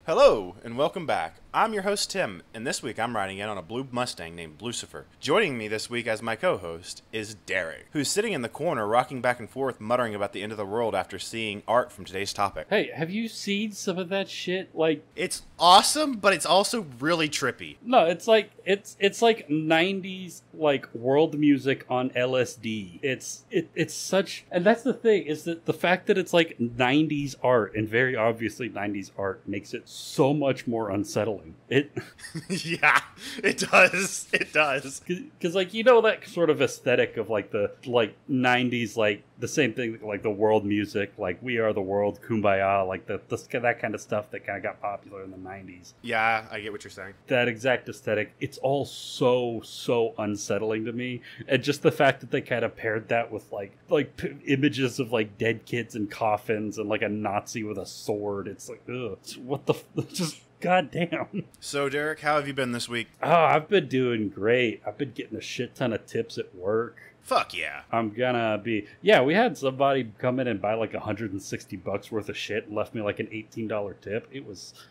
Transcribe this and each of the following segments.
Hello, and welcome back. I'm your host, Tim, and this week I'm riding in on a blue Mustang named Blucifer. Joining me this week as my co-host is Derek, who's sitting in the corner rocking back and forth, muttering about the end of the world after seeing art from today's topic. Hey, have you seen some of that shit? It's awesome, but it's also really trippy. No, it's like 90s world music on LSD. It's such, and that's the thing, is that the fact that it's like 90s art, and very obviously 90s art, makes it so much more unsettling. Yeah, it does. It does. Because that sort of aesthetic of the 90s, the same thing, like the world music, like We Are the World, Kumbaya, that kind of stuff that kind of got popular in the 90s. Yeah, I get what you're saying. That exact aesthetic, it's all so unsettling to me. And just the fact that they kind of paired that with images of dead kids in coffins and a Nazi with a sword. It's like, ugh, what the just goddamn. So Derek, how have you been this week? Oh, I've been doing great. I've been getting a shit ton of tips at work. Fuck yeah. I'm gonna be... Yeah, we had somebody come in and buy $160 worth of shit and left me an $18 tip.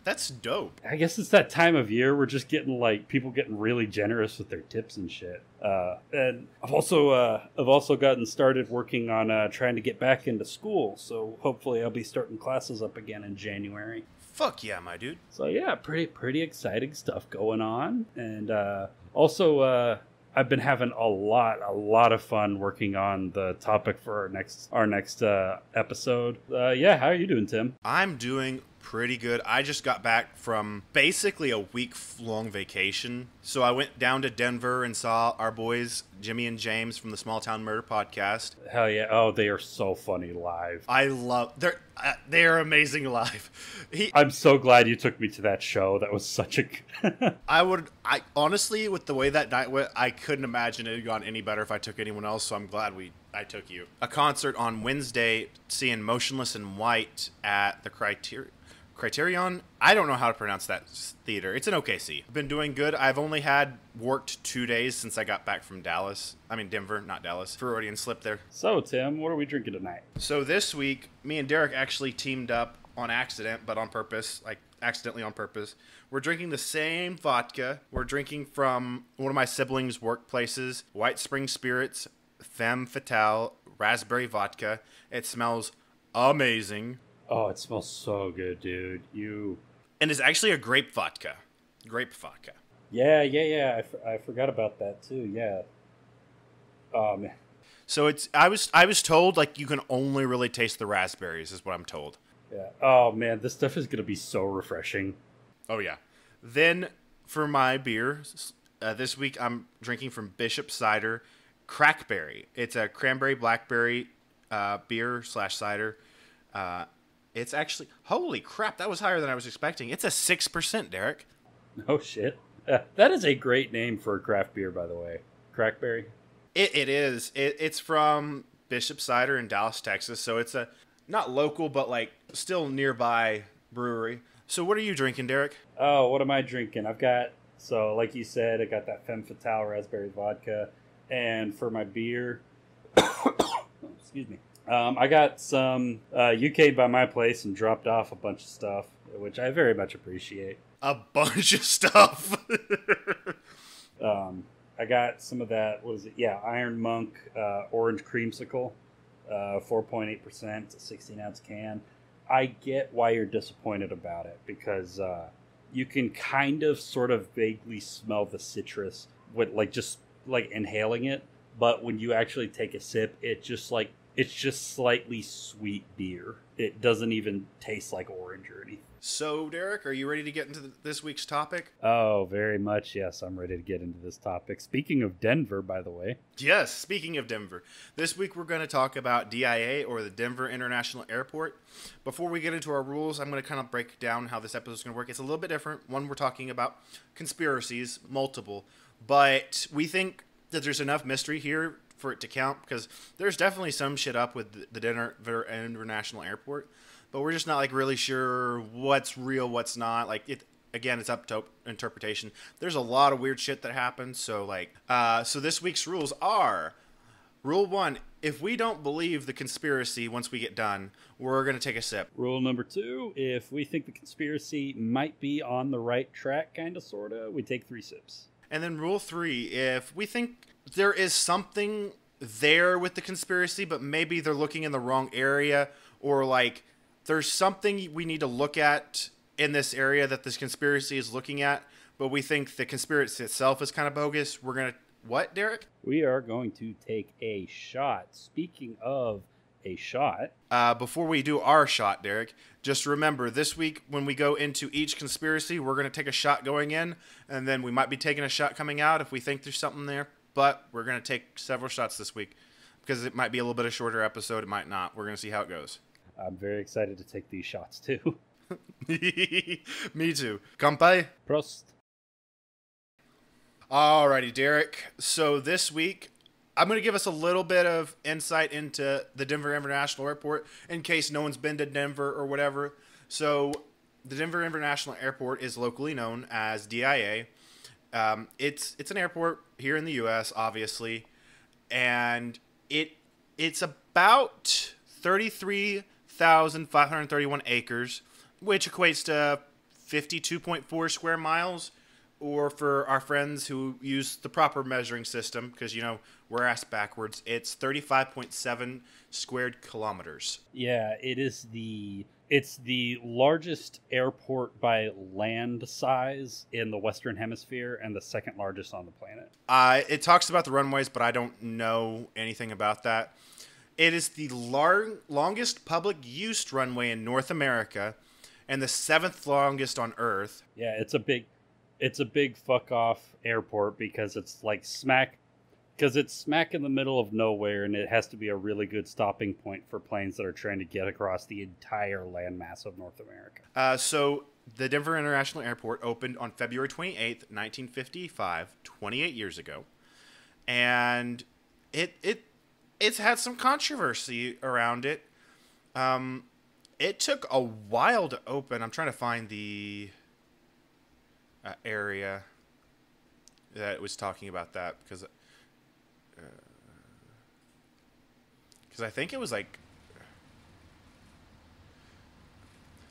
That's dope. I guess it's that time of year. We're just getting people getting really generous with their tips and shit. And I've also gotten started working on trying to get back into school. So hopefully I'll be starting classes up again in January. Fuck yeah, my dude. So yeah, pretty exciting stuff going on. And also I've been having a lot of fun working on the topic for our next episode. Yeah, how are you doing, Tim? I'm doing pretty good. I just got back from basically a week-long vacation. So I went down to Denver and saw our boys, Jimmy and James from the Small Town Murder podcast. Hell yeah. Oh, they are so funny live. They're amazing live. I'm so glad you took me to that show. That was such a... I honestly, with the way that night went, I couldn't imagine it had gone any better if I took anyone else, so I'm glad I took you. A concert on Wednesday, seeing Motionless in White at the Criterion? I don't know how to pronounce that theater. It's in OKC. I've been doing good. I've only worked 2 days since I got back from Denver, not Dallas. Freudian slip there. So, Tim, what are we drinking tonight? So this week, me and Derek actually teamed up on accident, but on purpose, accidentally on purpose. We're drinking the same vodka. We're drinking from one of my siblings' workplaces, White Spring Spirits, Femme Fatale, Raspberry Vodka. It smells amazing. Oh, it smells so good, dude. And it's actually a grape vodka. Grape vodka. Yeah. I forgot about that too. Yeah. Oh man. So I was told you can only really taste the raspberries is what I'm told. Yeah. Oh man, this stuff is gonna be so refreshing. Oh yeah. Then for my beer, this week I'm drinking from Bishop Cider Crackberry. It's a cranberry blackberry beer / cider. It's actually, holy crap, that was higher than I was expecting. It's a 6%, Derek. Oh, shit. That is a great name for a craft beer, by the way. Crackberry. It is. It's from Bishop Cider in Dallas, Texas. So it's a not local, but still nearby brewery. So what are you drinking, Derek? Oh, what am I drinking? Like you said, I got that Femme Fatale raspberry vodka. And for my beer, excuse me. I got some, you came by my place and dropped off a bunch of stuff, which I very much appreciate. A bunch of stuff? I got some of that, what is it? Yeah, Iron Monk Orange Creamsicle, 4.8%, it's a 16-ounce can. I get why you're disappointed about it, because you can kind of sort of vaguely smell the citrus with just inhaling it, but when you actually take a sip, it's just slightly sweet beer. It doesn't even taste like orange or anything. So, Derek, are you ready to get into this week's topic? Oh, very much, yes. I'm ready to get into this topic. Speaking of Denver, by the way. Yes, speaking of Denver. This week we're going to talk about DIA, or the Denver International Airport. Before we get into our rules, I'm going to kind of break down how this episode is going to work. It's a little bit different. One, we're talking about conspiracies, multiple. But we think that there's enough mystery here for it to count, because there's definitely some shit up with the Denver International Airport, but we're just not really sure what's real, what's not. Again, it's up to interpretation. There's a lot of weird shit that happens. So so this week's rules are: Rule 1, If we don't believe the conspiracy once we get done, we're going to take a sip. Rule number 2, if we think the conspiracy might be on the right track, kind of, sort of, we take 3 sips. And then rule 3, if we think there is something there with the conspiracy, but maybe they're looking in the wrong area, or like there's something we need to look at in this area that this conspiracy is looking at, but we think the conspiracy itself is kind of bogus, we're going to... What, Derek? We are going to take a shot. Speaking of a shot... before we do our shot, Derek, just remember, this week when we go into each conspiracy, we're going to take a shot going in, and then we might be taking a shot coming out if we think there's something there. But we're going to take several shots this week, because it might be a little bit of a shorter episode. It might not. We're going to see how it goes. I'm very excited to take these shots, too. Me too. Kampai. Prost. Alrighty, Derek. So this week, I'm going to give us a little bit of insight into the Denver International Airport in case no one's been to Denver or whatever. So the Denver International Airport is locally known as DIA. It's an airport here in the U.S., obviously, and it's about 33,531 acres, which equates to 52.4 square miles. Or for our friends who use the proper measuring system, because, you know, we're ass backwards, it's 35.7 squared kilometers. Yeah, it's the largest airport by land size in the Western Hemisphere and the second largest on the planet. It talks about the runways, but I don't know anything about that. It is the longest public use runway in North America and the 7th longest on Earth. Yeah, it's a big fuck off airport because it's smack in the middle of nowhere, and it has to be a really good stopping point for planes that are trying to get across the entire landmass of North America. So the Denver International Airport opened on February 28th, 1955, 28 years ago. And it's had some controversy around it. It took a while to open. I'm trying to find the area that was talking about that, because I think it was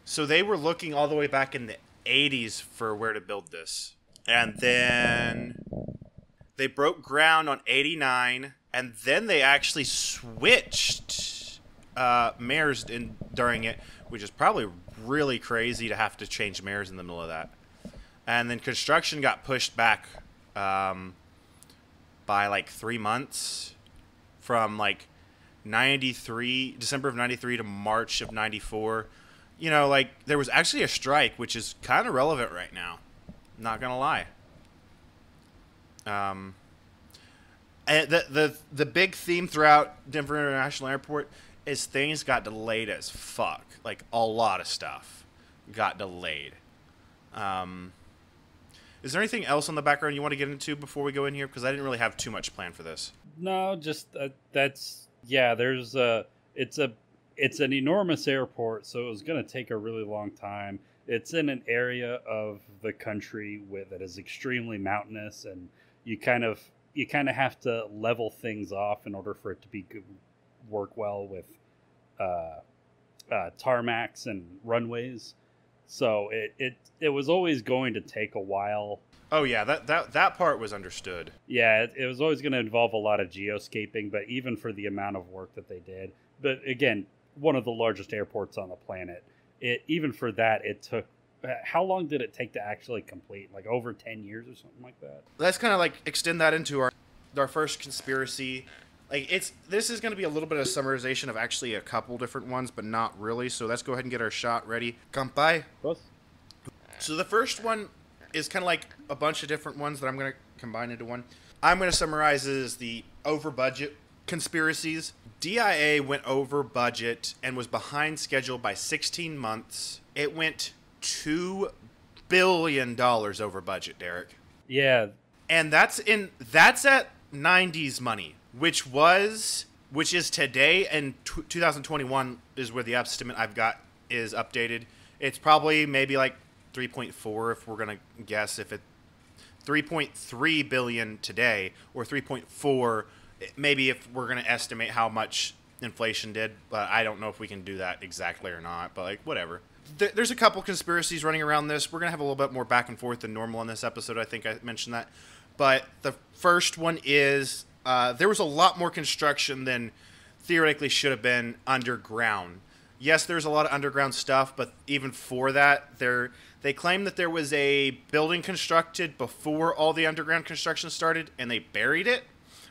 so they were looking all the way back in the 80s for where to build this, and then they broke ground on 89, and then they actually switched mayors during it, which is probably really crazy to have to change mayors in the middle of that. And then construction got pushed back by 3 months, from December of 93 to March of 94. You know, there was actually a strike, which is kind of relevant right now. Not gonna lie. And the big theme throughout Denver International Airport is things got delayed as fuck. A lot of stuff got delayed. Is there anything else on the background you want to get into before we go in here? Because I didn't really have too much planned for this. No, just it's an enormous airport, so it was going to take a really long time. It's in an area of the country that is extremely mountainous, and you kind of have to level things off in order for it to work well with tarmacs and runways. So it was always going to take a while. Oh yeah, that part was understood. Yeah, it was always going to involve a lot of geoscaping, but even for the amount of work that they did. But again, one of the largest airports on the planet. Even for that, it took... How long did it take to actually complete? Over 10 years or something like that? Let's kind of extend that into our first conspiracy. This is going to be a little bit of summarization of actually a couple different ones, but not really. So let's go ahead and get our shot ready. Kampai. Both. So the first one is kind of a bunch of different ones that I'm going to combine into one. I'm going to summarize it as the over budget conspiracies. DIA went over budget and was behind schedule by 16 months. It went $2 billion over budget, Derek. Yeah. And that's at 90s money. Which is today, and 2021 is where the estimate I've got is updated. It's probably maybe 3.4 if we're going to guess, if it 3.3 billion today or 3.4 Maybe if we're going to estimate how much inflation did, but I don't know if we can do that exactly or not. But like, whatever. There's a couple conspiracies running around this. We're going to have a little bit more back and forth than normal in this episode. I think I mentioned that. But the first one is there was a lot more construction than theoretically should have been underground. Yes, there's a lot of underground stuff, but even for that, they claim that there was a building constructed before all the underground construction started, and they buried it,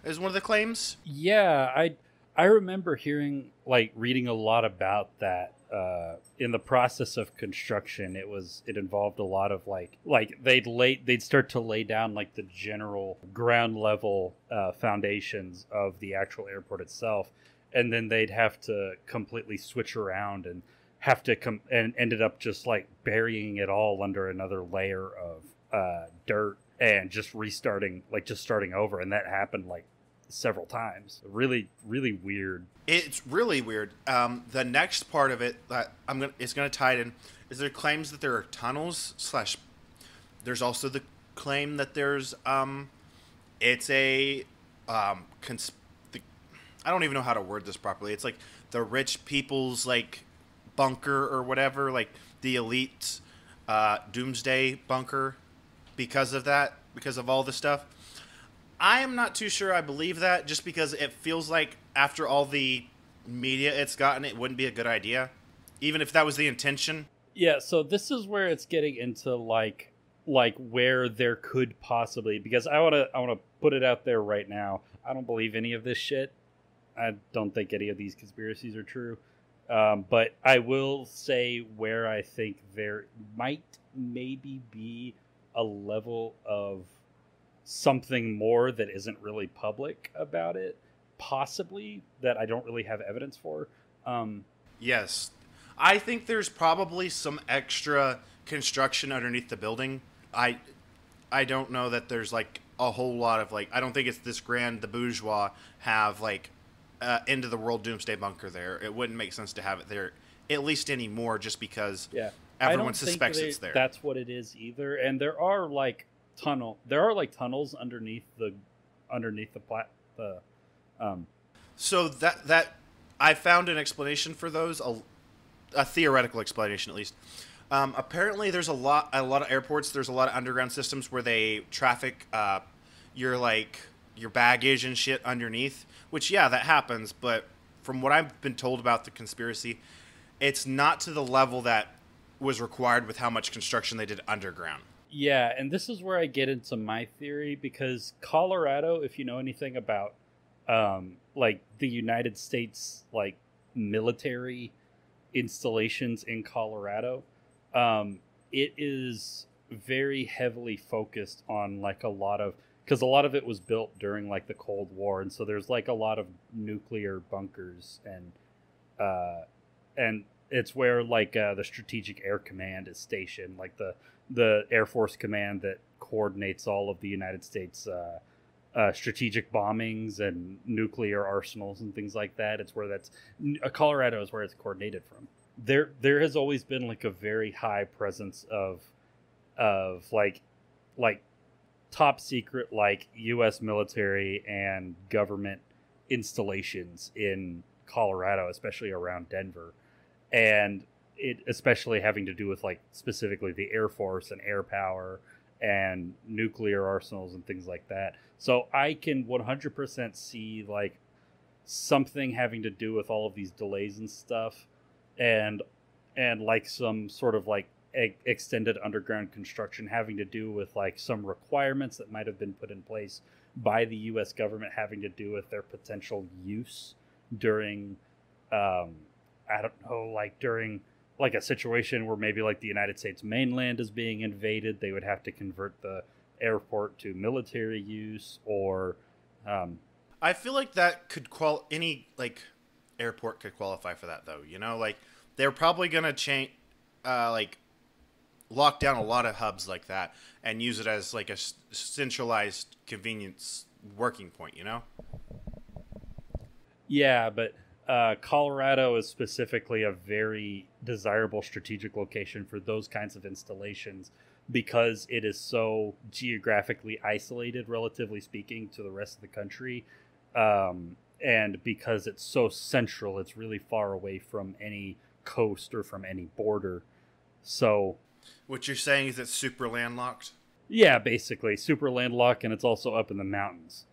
is one of the claims. Yeah, I remember hearing, like, reading a lot about that. In the process of construction, it involved a lot of like they'd start to lay down like the general ground level foundations of the actual airport itself, and then they'd have to completely switch around and have to and ended up just like burying it all under another layer of dirt and just starting over, and that happened like several times. Really, really weird. It's really weird. The next part of it that it's gonna tie it in is there claims that there are tunnels / there's also the claim that there's it's a I don't even know how to word this properly. It's like the rich people's like bunker or whatever, like the elite doomsday bunker because of all the stuff. I am not too sure I believe that, just because it feels like after all the media it's gotten, it wouldn't be a good idea, even if that was the intention. Yeah, so this is where it's getting into like where there could possibly, because I want to put it out there right now. I don't believe any of this shit. I don't think any of these conspiracies are true. But I will say where I think there might maybe be a level of something more that isn't really public about it, possibly, that I don't really have evidence for. Yes. I think there's probably some extra construction underneath the building. I don't know that there's like a whole lot of like, I don't think it's this grand the bourgeois have like end of the world doomsday bunker there. It wouldn't make sense to have it there at least anymore, just because everyone suspects it's there. That's what it is either. And there are like tunnels underneath the so that I found an explanation for those, a theoretical explanation at least. Apparently there's a lot of airports, there's a lot of underground systems where they traffic your baggage and shit underneath, which that happens, but from what I've been told about the conspiracy, it's not to the level that was required with how much construction they did underground. Yeah, and this is where I get into my theory, because Colorado, if you know anything about like the United States like military installations in Colorado, it is very heavily focused on like because a lot of it was built during like the Cold War, and so there's like a lot of nuclear bunkers, and it's where like the Strategic Air Command is stationed, like the Air Force Command that coordinates all of the United States strategic bombings and nuclear arsenals and things like that. It's where Colorado is where it's coordinated from. There has always been like a very high presence of like top secret like U.S. military and government installations in Colorado, especially around Denver, and it especially having to do with like specifically the Air Force and air power and nuclear arsenals and things like that. So I can 100% see like something having to do with all of these delays and stuff, and like some sort of like extended underground construction having to do with like some requirements that might have been put in place by the U.S. government having to do with their potential use during I don't know, like during like a situation where maybe like the United States mainland is being invaded, they would have to convert the airport to military use, or I feel like that could any like airport could qualify for that though, like they're probably gonna change like lock down a lot of hubs like that and use it as like a centralized convenience working point, Yeah, but Colorado is specifically a very desirable strategic location for those kinds of installations, because it is so geographically isolated, relatively speaking, to the rest of the country. And because it's so central, it's really far away from any coast or from any border. So What you're saying is it's super landlocked? yeah, basically super landlocked, and it's also up in the mountains.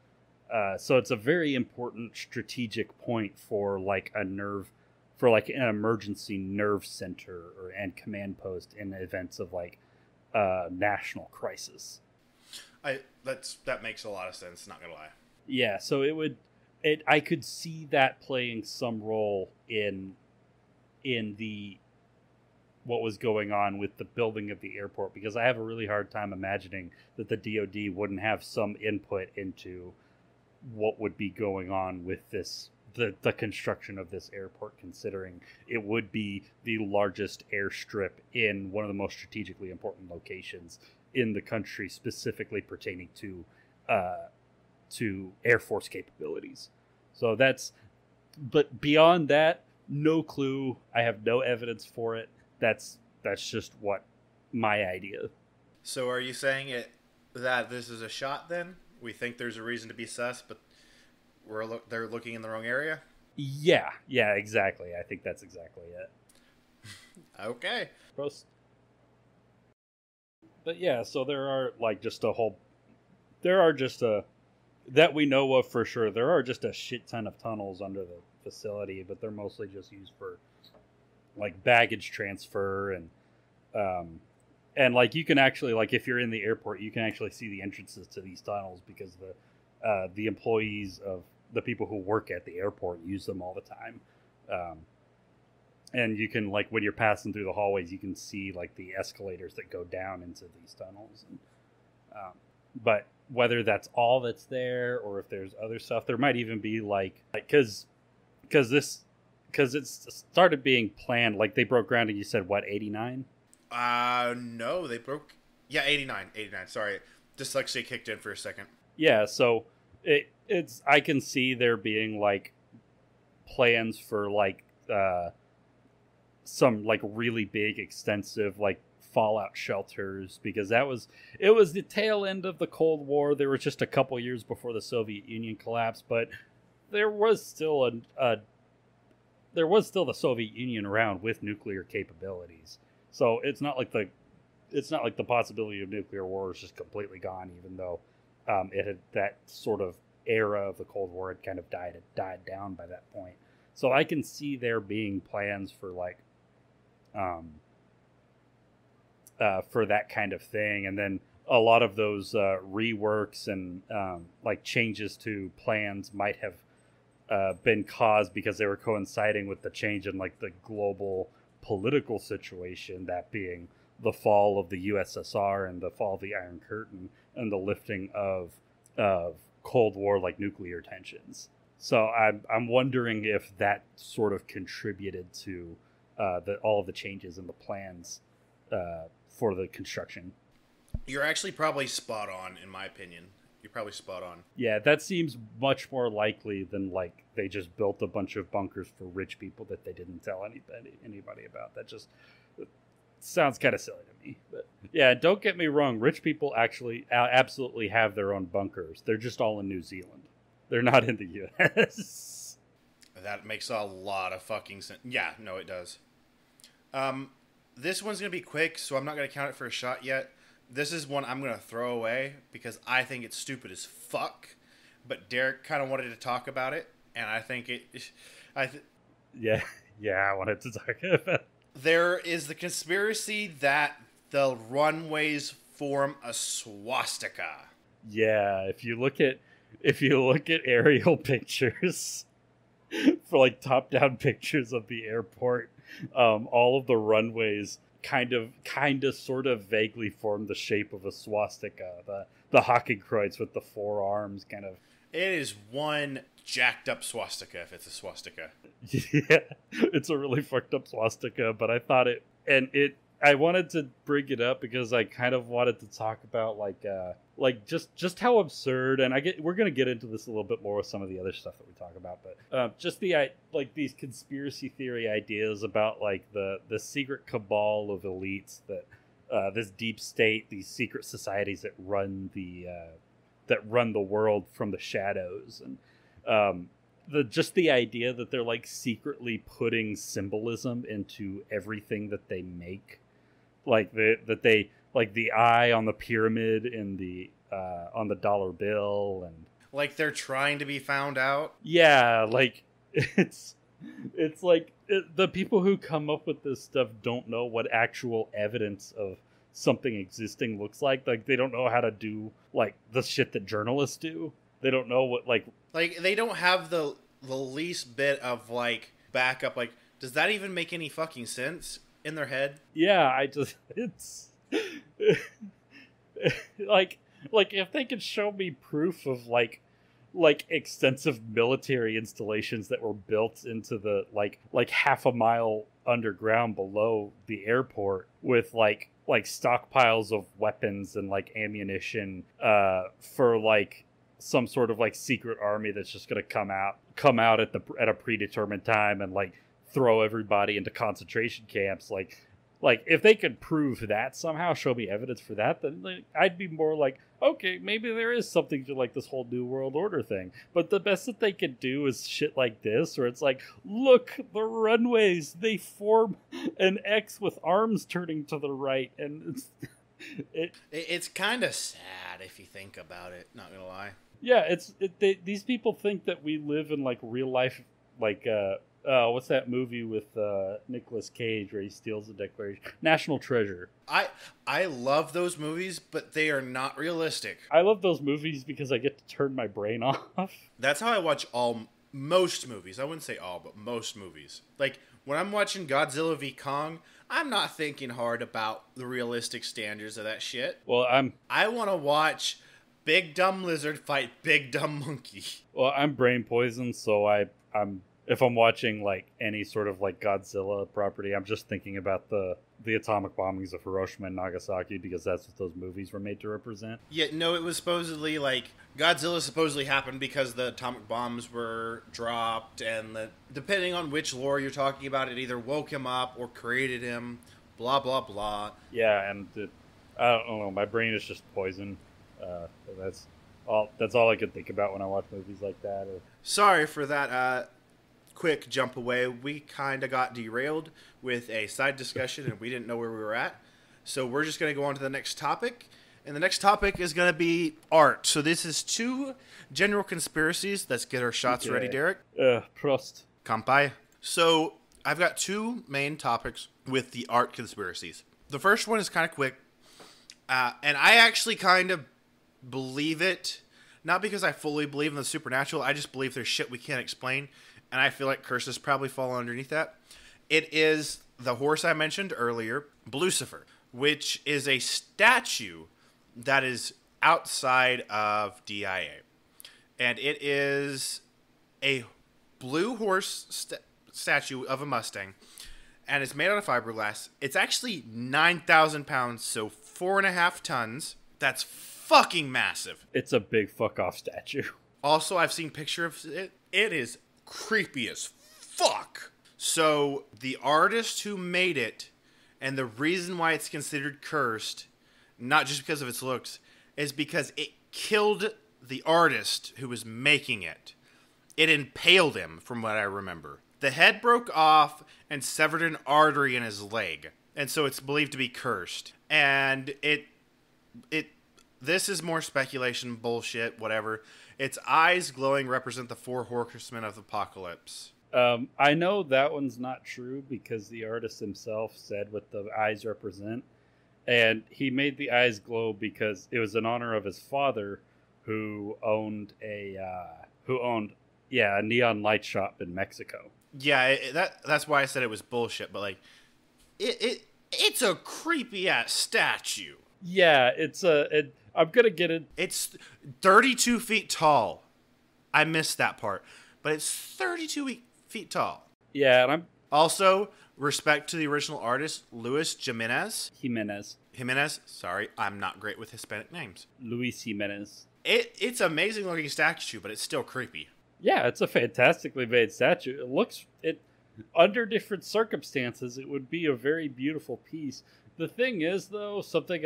So it's a very important strategic point for like a nerve, for like an emergency nerve center and command post in events of like national crisis. That makes a lot of sense, not gonna lie. Yeah, so I could see that playing some role in the what was going on with the building of the airport, because I have a really hard time imagining that the DoD wouldn't have some input into what would be going on with the construction of this airport, considering it would be the largest airstrip in one of the most strategically important locations in the country, specifically pertaining to Air Force capabilities. So but beyond that, no clue. I have no evidence for it. That's just what my idea. So are you saying that this is a shot then? We think there's a reason to be sus, but they're looking in the wrong area? Yeah, exactly. I think that's exactly it. Okay. But yeah, so there are like that we know of for sure, there are just a shit ton of tunnels under the facility, but they're mostly just used for like baggage transfer and like you can actually, like if you're in the airport, you can actually see the entrances to these tunnels because the employees of the people who work at the airport use them all the time. And you can, like, when you're passing through the hallways, you can see like the escalators that go down into these tunnels. And, but whether that's all that's there or if there's other stuff, there might even be because it's started being planned. Like they broke ground, and you said what, 89? No, they broke. Yeah, 89. Sorry, dyslexia kicked in for a second. Yeah, so it's I can see there being like plans for like some like really big, extensive like fallout shelters, because it was the tail end of the Cold War. There was just a couple years before the Soviet Union collapsed, but there was still the Soviet Union around with nuclear capabilities. So it's not like the possibility of nuclear war is just completely gone, even though it had, that sort of era of the Cold War had kind of died down by that point. So I can see there being plans for like for that kind of thing, and then a lot of those reworks and like changes to plans might have been caused because they were coinciding with the change in like the global political situation, that being the fall of the USSR and the fall of the Iron Curtain and the lifting of Cold War like nuclear tensions. So I'm wondering if that sort of contributed to all of the changes in the plans for the construction. You're actually probably spot on, in my opinion. You're probably spot on. Yeah, that seems much more likely than like they just built a bunch of bunkers for rich people that they didn't tell anybody about. That just sounds kind of silly to me. But yeah, don't get me wrong. Rich people actually absolutely have their own bunkers. They're just all in New Zealand. They're not in the U.S. That makes a lot of fucking sense. Yeah, no, it does. This one's going to be quick, so I'm not going to count it for a shot yet. This is one I'm going to throw away because I think it's stupid as fuck. But Derek kind of wanted to talk about it, and I think Yeah, I wanted to talk about it. There is the conspiracy that the runways form a swastika. Yeah, if you look at aerial pictures for like top-down pictures of the airport, all of the runways kind of sort of vaguely form the shape of a swastika. The Hakenkreuz with the four arms kind of. It is one jacked up swastika if it's a swastika. Yeah, it's a really fucked up swastika, but I thought I wanted to bring it up because I kind of wanted to talk about like just how absurd, and we're gonna get into this a little bit more with some of the other stuff that we talk about, but just like these conspiracy theory ideas about like the secret cabal of elites that this deep state, these secret societies that run the world from the shadows, and The idea that they're like secretly putting symbolism into everything that they make, like they like the eye on the pyramid in the on the dollar bill, and Like they're trying to be found out. yeah, like it's like the people who come up with this stuff don't know what actual evidence of something existing looks like. Like they don't know how to do like the shit that journalists do. They don't know what like They don't have the least bit of like backup. Like, does that even make any fucking sense in their head? yeah, I just it's like if they could show me proof of like extensive military installations that were built into the like half a mile underground below the airport with like stockpiles of weapons and like ammunition for like some sort of like secret army that's just going to come out at a predetermined time and like throw everybody into concentration camps, like if they could prove that somehow, show me evidence for that, then like, I'd be more like, okay, maybe there is something to like this whole New World Order thing. But the best that they could do is shit like this, where it's like, look, the runways, they form an X with arms turning to the right, and It's kind of sad if you think about it. Not gonna lie. yeah, these people think that we live in like real life, like what's that movie with Nicolas Cage where he steals the Declaration? National Treasure. I love those movies, but they are not realistic. I love those movies because I get to turn my brain off. That's how I watch most movies. I wouldn't say all, but most movies. Like when I'm watching Godzilla v Kong, I'm not thinking hard about the realistic standards of that shit. Well, I want to watch big dumb lizard fight big dumb monkey. I'm brain poisoned, so I'm if I'm watching like any sort of like Godzilla property, I'm just thinking about the atomic bombings of Hiroshima and Nagasaki because that's what those movies were made to represent. Yeah, no, it was supposedly like Godzilla supposedly happened because the atomic bombs were dropped, and depending on which lore you're talking about, it either woke him up or created him. Blah blah blah. Yeah, and I don't know. My brain is just poison. That's all I could think about when I watch movies like that. Sorry for that. Quick jump away. We kind of got derailed with a side discussion and we didn't know where we were at. So we're just going to go on to the next topic. And the next topic is going to be art. So this is 2 general conspiracies. Let's get our shots ready, Derek. Prost. Kampai. So I've got 2 main topics with the art conspiracies. The first one is kind of quick. And I actually kind of believe it. Not because I fully believe in the supernatural. I just believe there's shit we can't explain. And I feel like curses probably fall underneath that. It is the horse I mentioned earlier, blucifer, which is a statue that is outside of DIA. And it is a blue horse statue of a Mustang. And it's made out of fiberglass. It's actually 9,000 pounds, so 4.5 tons. That's fucking massive. It's a big fuck off statue. Also, I've seen pictures of it. It is creepy as fuck. So the artist who made it, and the reason why it's considered cursed, not just because of its looks, is because it killed the artist who was making it. It impaled him, from what I remember. The head broke off and severed an artery in his leg, and so it's believed to be cursed. And this is more speculation, bullshit, whatever. Its eyes glowing represent the 4 horsemen of the apocalypse. I know that one's not true because the artist himself said what the eyes represent. And he made the eyes glow because it was in honor of his father who owned a neon light shop in Mexico. Yeah, that's why I said it was bullshit, but like it's a creepy ass statue. Yeah, I'm gonna get it. It's 32 feet tall. I missed that part, but it's 32 feet tall. Yeah, and I'm also respect to the original artist, Luis Jimenez. Sorry, I'm not great with Hispanic names. Luis Jimenez. It's amazing looking statue, but it's still creepy. Yeah, it's a fantastically made statue. Under different circumstances, it would be a very beautiful piece. The thing is, though, something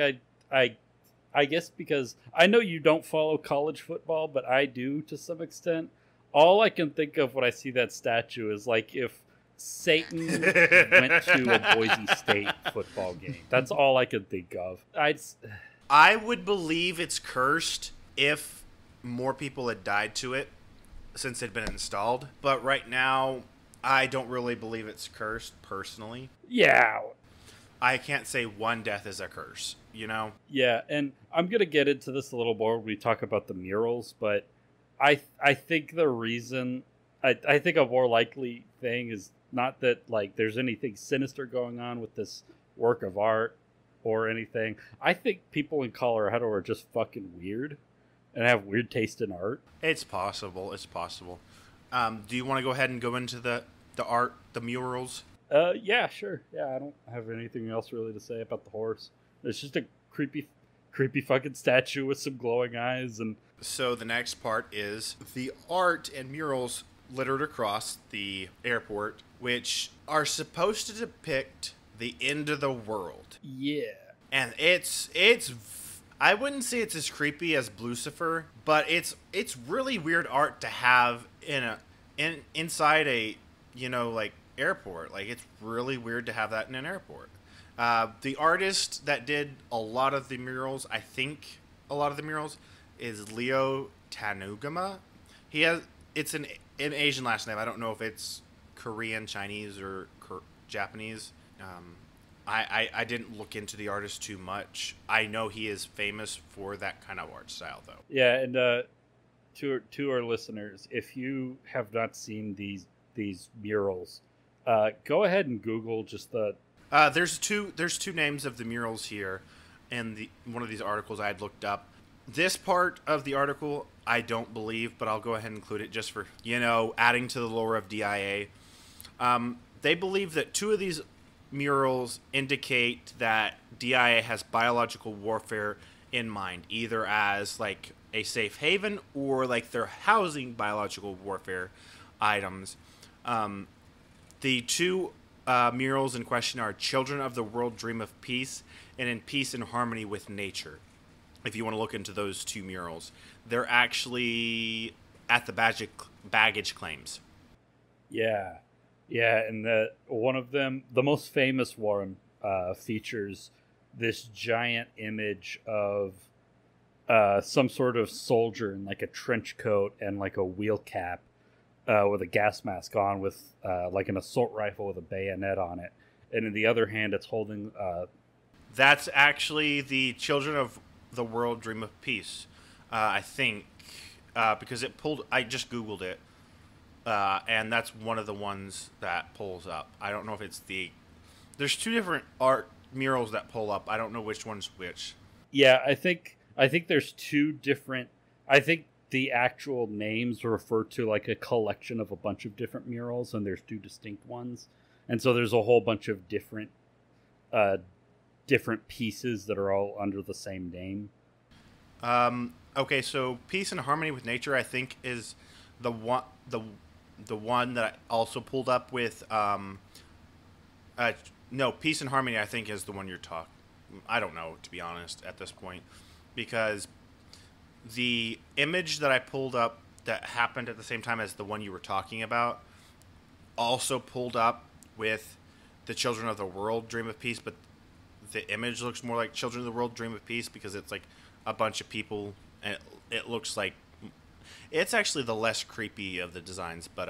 I guess because I know you don't follow college football, but I do to some extent. all I can think of when I see that statue is like if Satan went to a Boise State football game. That's all I can think of. I would believe it's cursed if more people had died to it since it'd been installed. But right now, I don't really believe it's cursed, personally. Yeah. I can't say one death is a curse, you know? Yeah, and I'm going to get into this a little more when we talk about the murals, but I think the reason... I think a more likely thing is not that like there's anything sinister going on with this work of art or anything. I think people in Colorado are just fucking weird and have weird taste in art. It's possible. It's possible. Do you want to go ahead and go into the art, the murals? Yeah, sure. Yeah, I don't have anything else really to say about the horse. It's just a creepy fucking statue with some glowing eyes. And so the next part is the art and murals littered across the airport, which are supposed to depict the end of the world. Yeah. And it's I wouldn't say it's as creepy as Blucifer, but it's really weird art to have inside a, you know, like airport. Like, it's really weird to have that in an airport. The artist that did a lot of the murals, I think a lot of the murals, is Leo Tanugama. It's an Asian last name. I don't know if it's Korean, Chinese, or Japanese. I didn't look into the artist too much. I know he is famous for that kind of art style, though. Yeah, and to our listeners, if you have not seen these murals, go ahead and Google just the. There's two names of the murals here, in one of these articles I had looked up. This part of the article I don't believe, but I'll go ahead and include it just for, you know, adding to the lore of DIA. They believe that two of these murals indicate that DIA has biological warfare in mind, either as like a safe haven or like they're housing biological warfare items. The two murals in question are Children of the World Dream of Peace and In Peace and Harmony with Nature. If you want to look into those two murals, they're actually at the baggage claims. Yeah, and one of them, the most famous one, features this giant image of some sort of soldier in like a trench coat and like a wheel cap with a gas mask on, with like an assault rifle with a bayonet on it, and in the other hand, it's holding. That's actually the Children of the World Dream of Peace, I think, because I just Googled it, and that's one of the ones that pulls up. I don't know if it's there's two different art murals that pull up. I don't know which one's which. Yeah, I think there's two different. I think the actual names refer to like a collection of a bunch of different murals, and there's two distinct ones, and so there's a whole bunch of different pieces that are all under the same name. Okay, so Peace and Harmony with Nature, I think, is the one that I also pulled up with. No, Peace and Harmony, I think, is the one you're talking. I don't know, to be honest, at this point, because the image that I pulled up that happened at the same time as the one you were talking about also pulled up with the Children of the World Dream of Peace, but the image looks more like Children of the World Dream of Peace because it's like a bunch of people, and it looks like it's actually the less creepy of the designs. But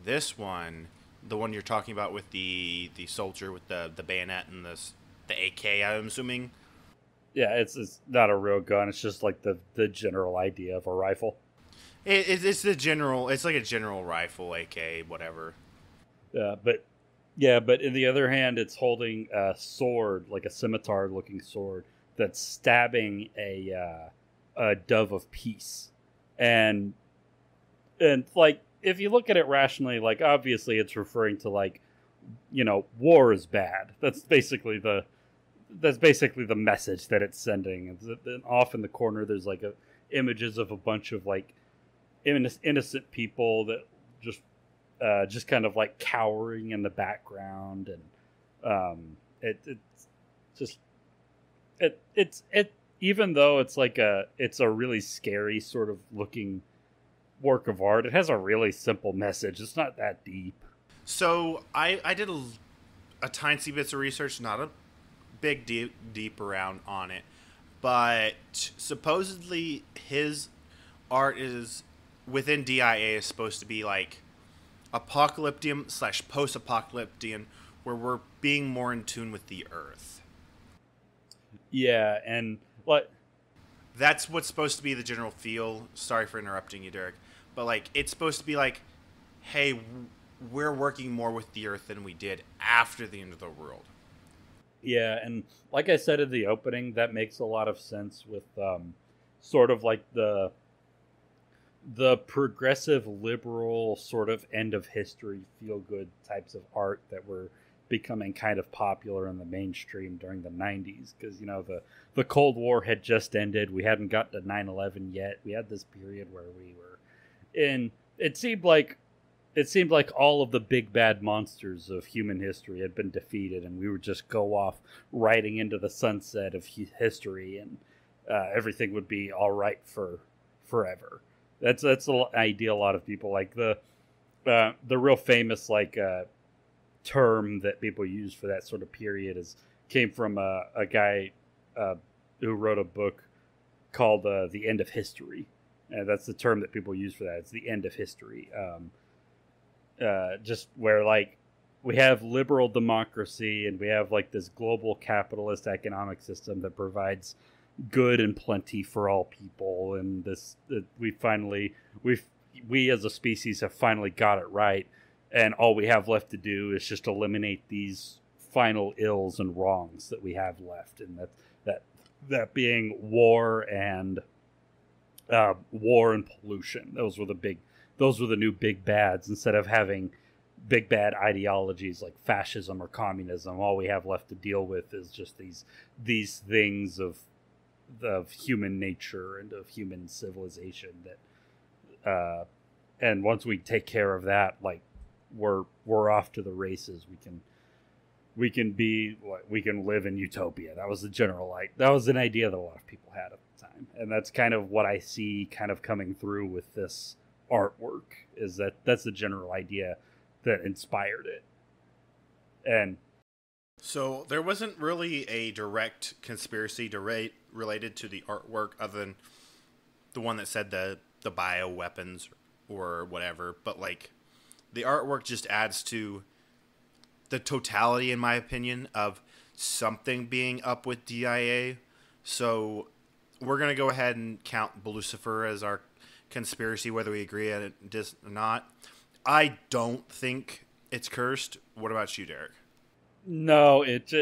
this one, the one you're talking about with the soldier with the bayonet and the AK, I'm assuming. Yeah, it's not a real gun. It's just like the general idea of a rifle. It's the general. It's like a general rifle, AK, whatever. But in the other hand, it's holding a sword, like a scimitar-looking sword, that's stabbing a dove of peace. And like, if you look at it rationally, like, obviously it's referring to, like, you know, war is bad. That's basically the message that it's sending. And off in the corner, there's like images of a bunch of like innocent people that just kind of like cowering in the background, and it's even though it's a really scary sort of looking work of art. It has a really simple message. It's not that deep. So I did a tiny bits of research, not a big deep around on it, but supposedly his art is within DIA is supposed to be like apocalyptian / post-apocalyptian, where we're being more in tune with the earth. Yeah, and what? That's what's supposed to be the general feel. Sorry for interrupting you, Derek, but like it's supposed to be like, hey, we're working more with the earth than we did after the end of the world. Yeah, and like I said in the opening, that makes a lot of sense with sort of like the progressive liberal sort of end of history feel good types of art that were becoming kind of popular in the mainstream during the 90s, because the Cold War had just ended. We hadn't gotten to 9/11 yet. We had this period where we were in, it seemed like all of the big bad monsters of human history had been defeated, and we would just go off riding into the sunset of history, and everything would be all right for forever. That's the idea a lot of people like. The real famous term that people use for that sort of period came from a guy who wrote a book called The End of History. That's the term that people use for that. It's the end of history. Just where like we have liberal democracy and we have like this global capitalist economic system that provides good and plenty for all people, and we as a species have finally got it right, and all we have left to do is just eliminate these final ills and wrongs that we have left, and that being war and pollution. Those were the new big bads. Instead of having big bad ideologies like fascism or communism, all we have left to deal with is just these things of human nature and of human civilization that and once we take care of that, like we're off to the races. We can live in utopia. That was that was an idea that a lot of people had at the time, and that's kind of what I see kind of coming through with this artwork. Is that's the general idea that inspired it. And so there wasn't really a direct conspiracy related to the artwork, other than the one that said the bioweapons or whatever. But like the artwork just adds to the totality, in my opinion, of something being up with DIA. So we're gonna go ahead and count blucifer as our conspiracy, whether we agree on it or not. I don't think it's cursed. What about you, Derek? No, it's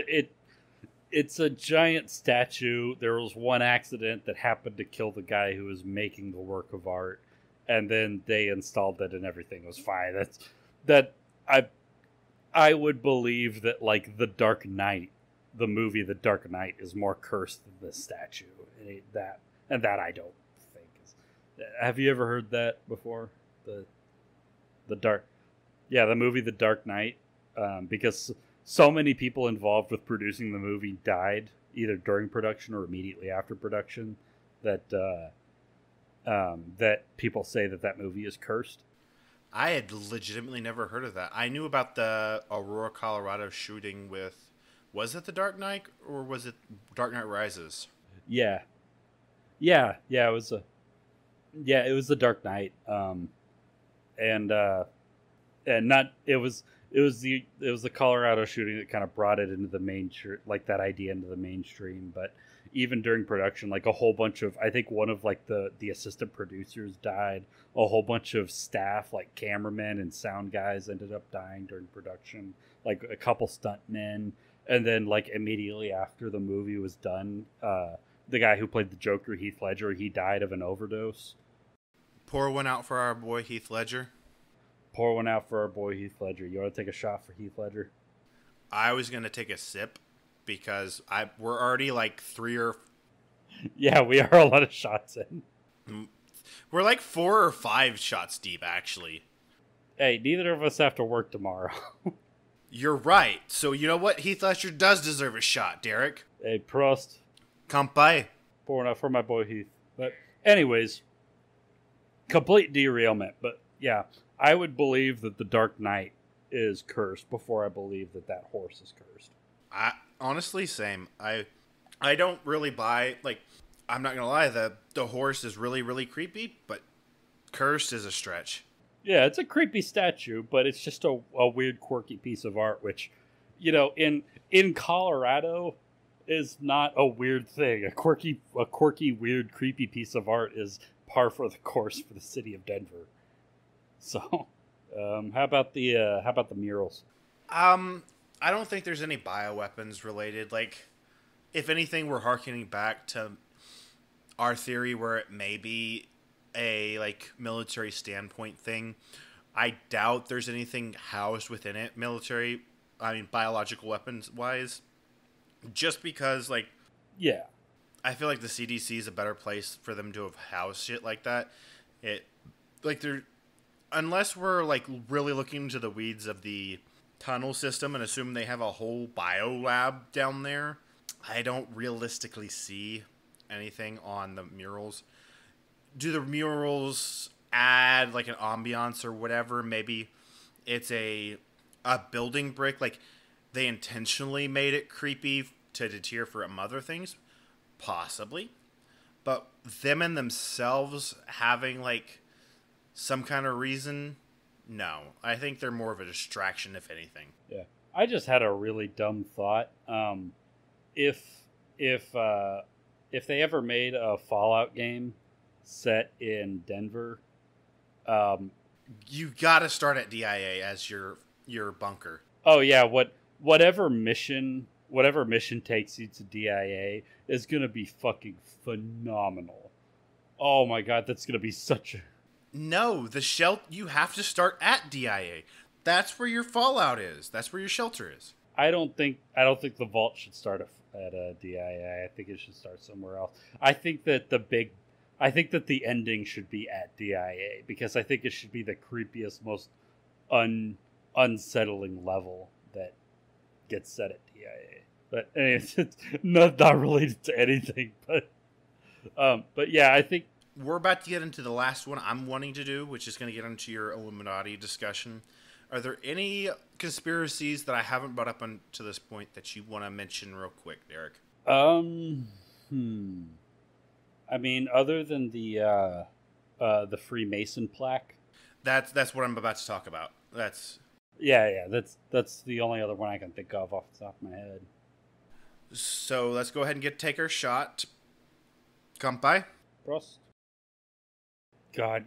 a giant statue. There was one accident that happened to kill the guy who was making the work of art, and then they installed it and everything was fine. I would believe that like the Dark Knight, the movie The Dark Knight, is more cursed than the statue. That I don't think is. Have you ever heard that before? The movie The Dark Knight, because so many people involved with producing the movie died either during production or immediately after production that people say that movie is cursed. I had legitimately never heard of that. I knew about the Aurora, Colorado shooting with, was it The Dark Knight or was it Dark Knight Rises? Yeah, it was The Dark Knight. It was the Colorado shooting that kind of brought it into the that idea into the mainstream. But even during production, like a whole bunch of, I think one of like the assistant producers died. A whole bunch of staff, like cameramen and sound guys, ended up dying during production. Like a couple stuntmen, and then like immediately after the movie was done, the guy who played the Joker, Heath Ledger, he died of an overdose. Pour one out for our boy Heath Ledger. Pour one out for our boy Heath Ledger. You want to take a shot for Heath Ledger? I was going to take a sip because we're already like 3 or... Yeah, we are a lot of shots in. We're like 4 or 5 shots deep, actually. Hey, neither of us have to work tomorrow. You're right. So you know what? Heath Ledger does deserve a shot, Derek. Hey, Prost. Kampai. Pouring out for my boy Heath. But anyways, complete derailment. But yeah, I would believe that the Dark Knight is cursed before I believe that that horse is cursed. I honestly, same. I don't really buy, like, I'm not gonna lie, the horse is really, really creepy, but cursed is a stretch. Yeah, it's a creepy statue, but it's just a weird, quirky piece of art, which, in Colorado is not a weird thing. A quirky, weird, creepy piece of art is par for the course for the city of Denver. So, how about the murals? I don't think there's any bioweapons related. Like, if anything, we're harkening back to our theory where it may be a, like, military standpoint thing. I doubt there's anything housed within it, biological weapons wise. Just because, like, Yeah. I feel like the CDC is a better place for them to have housed shit like that. Unless we're, like, really looking into the weeds of the tunnel system and assume they have a whole bio lab down there, I don't realistically see anything on the murals. Do the murals add, like, an ambiance or whatever? Maybe it's a building brick, like they intentionally made it creepy to deter from other things, possibly. But them and themselves having, like, some kind of reason, no. I think they're more of a distraction, if anything. Yeah. I just had a really dumb thought. If they ever made a Fallout game set in Denver, you gotta start at DIA as your bunker. Oh yeah, whatever mission takes you to DIA is gonna be fucking phenomenal. Oh my god, that's gonna be such a... No, you have to start at DIA. That's where your Fallout is. That's where your shelter is. I don't think the vault should start at DIA. I think it should start somewhere else. I think that the ending should be at DIA because I think it should be the creepiest, most unsettling level that gets set at DIA. But anyways, it's not related to anything. But yeah, I think we're about to get into the last one I'm wanting to do, which is going to get into your Illuminati discussion. Are there any conspiracies that I haven't brought up to this point that you want to mention real quick, Derek? I mean, other than the Freemason plaque. That's what I'm about to talk about. That's the only other one I can think of off the top of my head. So let's go ahead and take our shot. Kampai. Prost. God,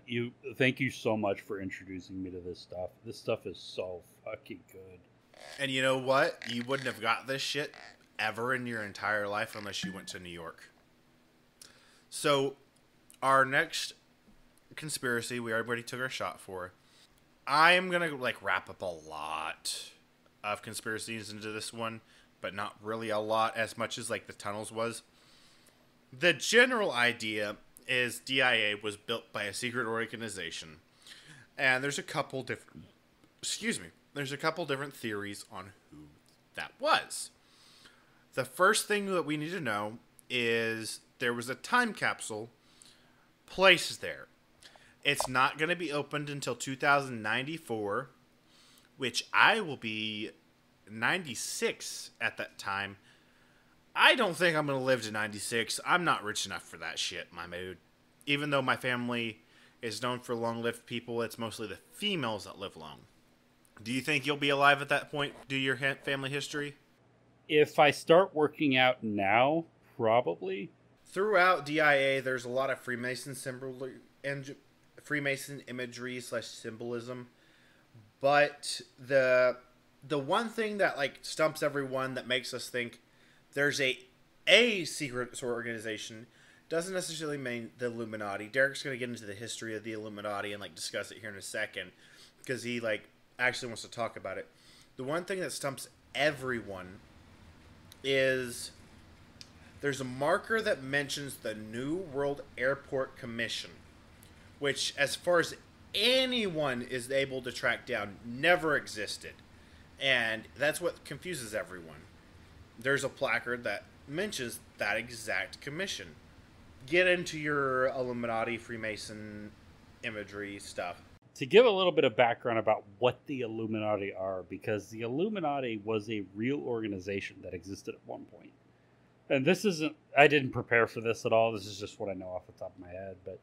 thank you so much for introducing me to this stuff. This stuff is so fucking good. And you know what? You wouldn't have got this shit ever in your entire life unless you went to New York. So, our next conspiracy, we already took our shot for. I am going to, like, wrap up a lot of conspiracies into this one, but not really a lot as much as, like, the tunnels was. The general idea is DIA was built by a secret organization. And there's a couple different theories on who that was. The first thing that we need to know is there was a time capsule placed there. It's not going to be opened until 2094, which I will be 96 at that time. I don't think I'm going to live to 96. I'm not rich enough for that shit, my mood. Even though my family is known for long-lived people, it's mostly the females that live long. Do you think you'll be alive at that point due to your family history? If I start working out now, probably. Throughout DIA, there's a lot of Freemason imagery / symbolism. But the one thing that, like, stumps everyone that makes us think there's a secret organization doesn't necessarily mean the Illuminati. Derek's going to get into the history of the Illuminati and, like, discuss it here in a second because he, like, actually wants to talk about it. The one thing that stumps everyone is there's a marker that mentions the New World Airport Commission, which, as far as anyone is able to track down, never existed. And that's what confuses everyone. There's a placard that mentions that exact commission. Get into your Illuminati Freemason imagery stuff. To give a little bit of background about what the Illuminati are, because the Illuminati was a real organization that existed at one point. And this isn't, I didn't prepare for this at all. This is just what I know off the top of my head. But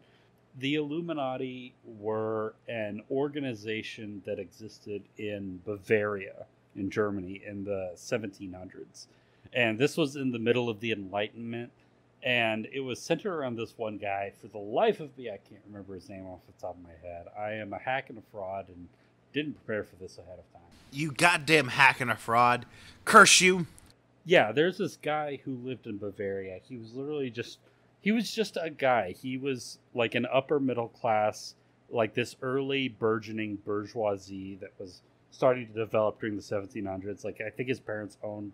the Illuminati were an organization that existed in Bavaria, in Germany, in the 1700s. And this was in the middle of the Enlightenment. And it was centered around this one guy. For the life of me, I can't remember his name off the top of my head. I am a hack and a fraud and didn't prepare for this ahead of time. You goddamn hack and a fraud. Curse you. Yeah, there's this guy who lived in Bavaria. He was literally he was just a guy. He was like an upper middle class, like this early burgeoning bourgeoisie that was starting to develop during the 1700s. Like, I think his parents owned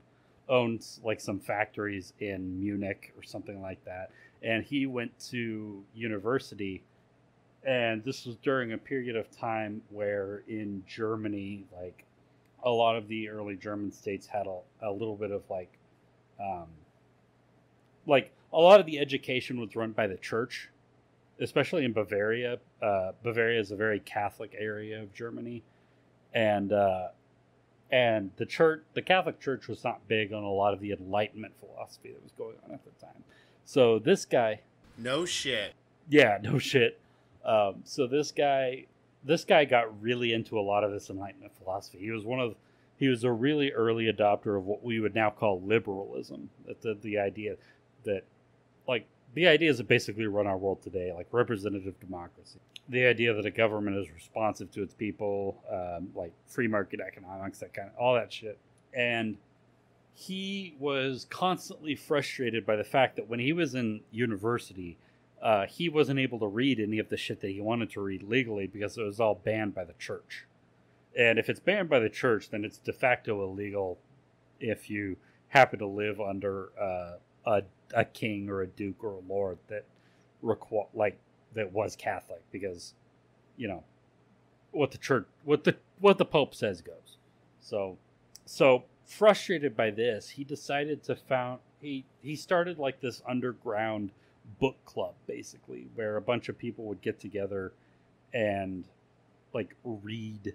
like some factories in Munich or something like that. And he went to university. And this was during a period of time where in Germany, like, a lot of the early German states had a little bit of like a lot of the education was run by the church, especially in Bavaria. Bavaria is a very Catholic area of Germany, and the Catholic Church was not big on a lot of the Enlightenment philosophy that was going on at the time. So this guy, no shit. Yeah, no shit. So this guy got really into a lot of this Enlightenment philosophy. He was a really early adopter of what we would now call liberalism. The idea that, like, the ideas that basically run our world today, like representative democracy. The idea that a government is responsive to its people, like free market economics, all that shit. And he was constantly frustrated by the fact that when he was in university, he wasn't able to read any of the shit that he wanted to read legally because it was all banned by the church. And if it's banned by the church, then it's de facto illegal if you happen to live under a king or a duke or a lord that that was Catholic, because, you know, what the Pope says goes. So frustrated by this, he decided to he started like this underground book club, basically, where a bunch of people would get together and like read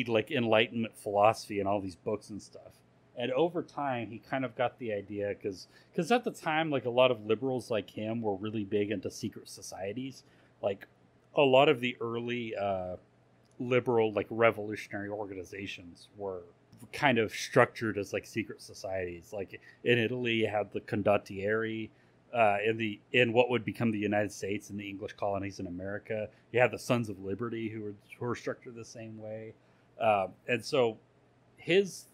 like Enlightenment philosophy and all these books and stuff. And over time, he kind of got the idea, because at the time, like, a lot of liberals like him were really big into secret societies. Like, a lot of the early liberal, like, revolutionary organizations were kind of structured as like secret societies. Like in Italy, you had the Condottieri. In what would become the United States and the English colonies in America, you had the Sons of Liberty who were structured the same way. And so his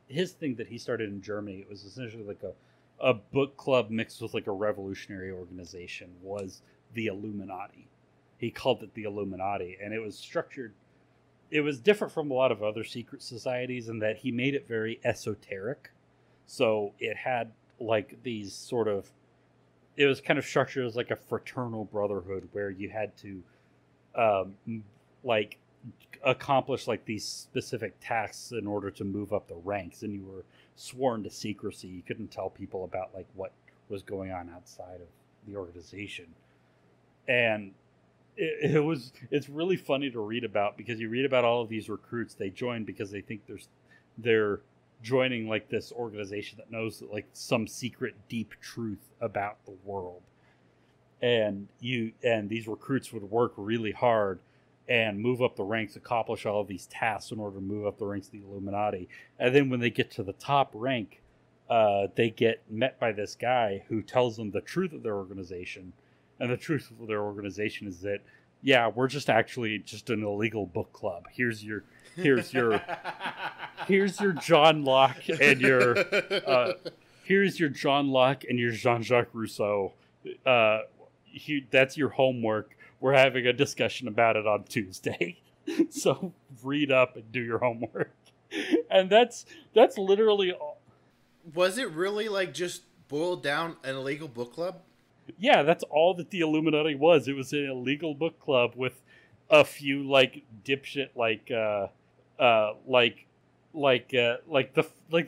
thing that he started in Germany, it was essentially like a book club mixed with like a revolutionary organization, was the Illuminati. He called it the Illuminati, and it was structured. It was different from a lot of other secret societies in that he made it very esoteric. So it had like these sort of, it was kind of structured as like a fraternal brotherhood where you had to like accomplish like these specific tasks in order to move up the ranks, and you were sworn to secrecy. You couldn't tell people about like what was going on outside of the organization. And it's really funny to read about, because you read about all of these recruits. They join because they think they're joining like this organization that knows like some secret deep truth about the world. And these recruits would work really hard and move up the ranks, accomplish all of these tasks in order to move up the ranks of the Illuminati. And then when they get to the top rank, they get met by this guy who tells them the truth of their organization. And the truth of their organization is that, yeah, we're just actually just an illegal book club. Here's your John Locke and your Jean-Jacques Rousseau. That's your homework. We're having a discussion about it on Tuesday. So read up and do your homework. And that's literally all. Was it really like just boiled down an illegal book club? Yeah, that's all that the Illuminati was. It was an illegal book club with a few like dipshit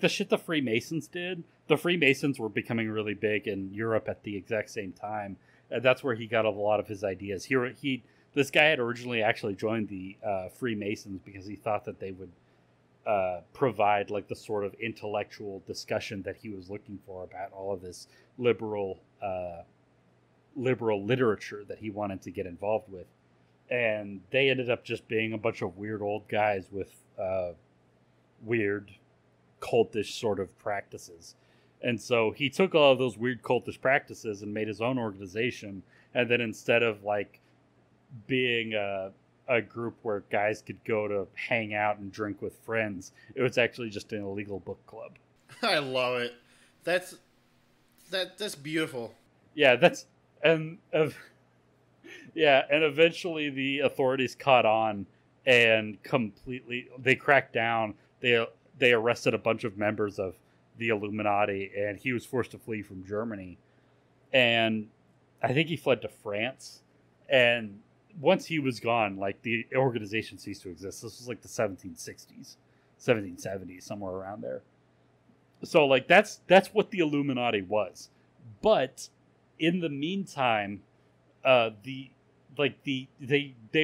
the shit the Freemasons did. The Freemasons were becoming really big in Europe at the exact same time. And that's where he got a lot of his ideas. This guy had originally actually joined the Freemasons because he thought that they would provide like the sort of intellectual discussion that he was looking for about all of this liberal literature that he wanted to get involved with. And they ended up just being a bunch of weird old guys with weird cultish sort of practices. And so he took all of those weird cultish practices and made his own organization. And then instead of like being a group where guys could go to hang out and drink with friends, it was actually just an illegal book club. I love it. That's beautiful. Yeah, and eventually the authorities caught on and they cracked down. They arrested a bunch of members of the Illuminati, and he was forced to flee from Germany. And I think he fled to France. And once he was gone, like, the organization ceased to exist. This was like the 1760s, 1770s, somewhere around there. So, like, that's what the Illuminati was. But in the meantime, they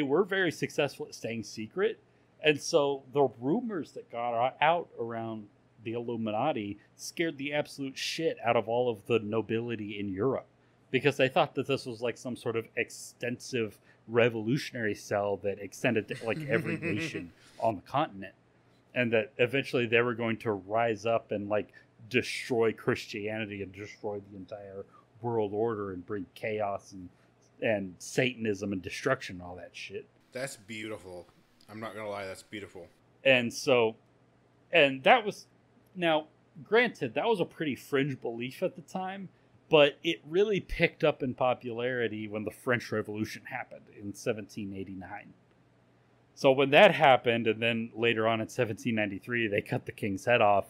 were very successful at staying secret. And so the rumors that got out around the Illuminati scared the absolute shit out of all of the nobility in Europe, because they thought that this was like some sort of extensive revolutionary cell that extended to like every nation on the continent, and that eventually they were going to rise up and like destroy Christianity and destroy the entire world order and bring chaos and Satanism and destruction and all that shit. That's beautiful. I'm not gonna lie, that's beautiful. And so, and that was, now granted, that was a pretty fringe belief at the time, but it really picked up in popularity when the French Revolution happened in 1789. So when that happened, and then later on in 1793, they cut the king's head off.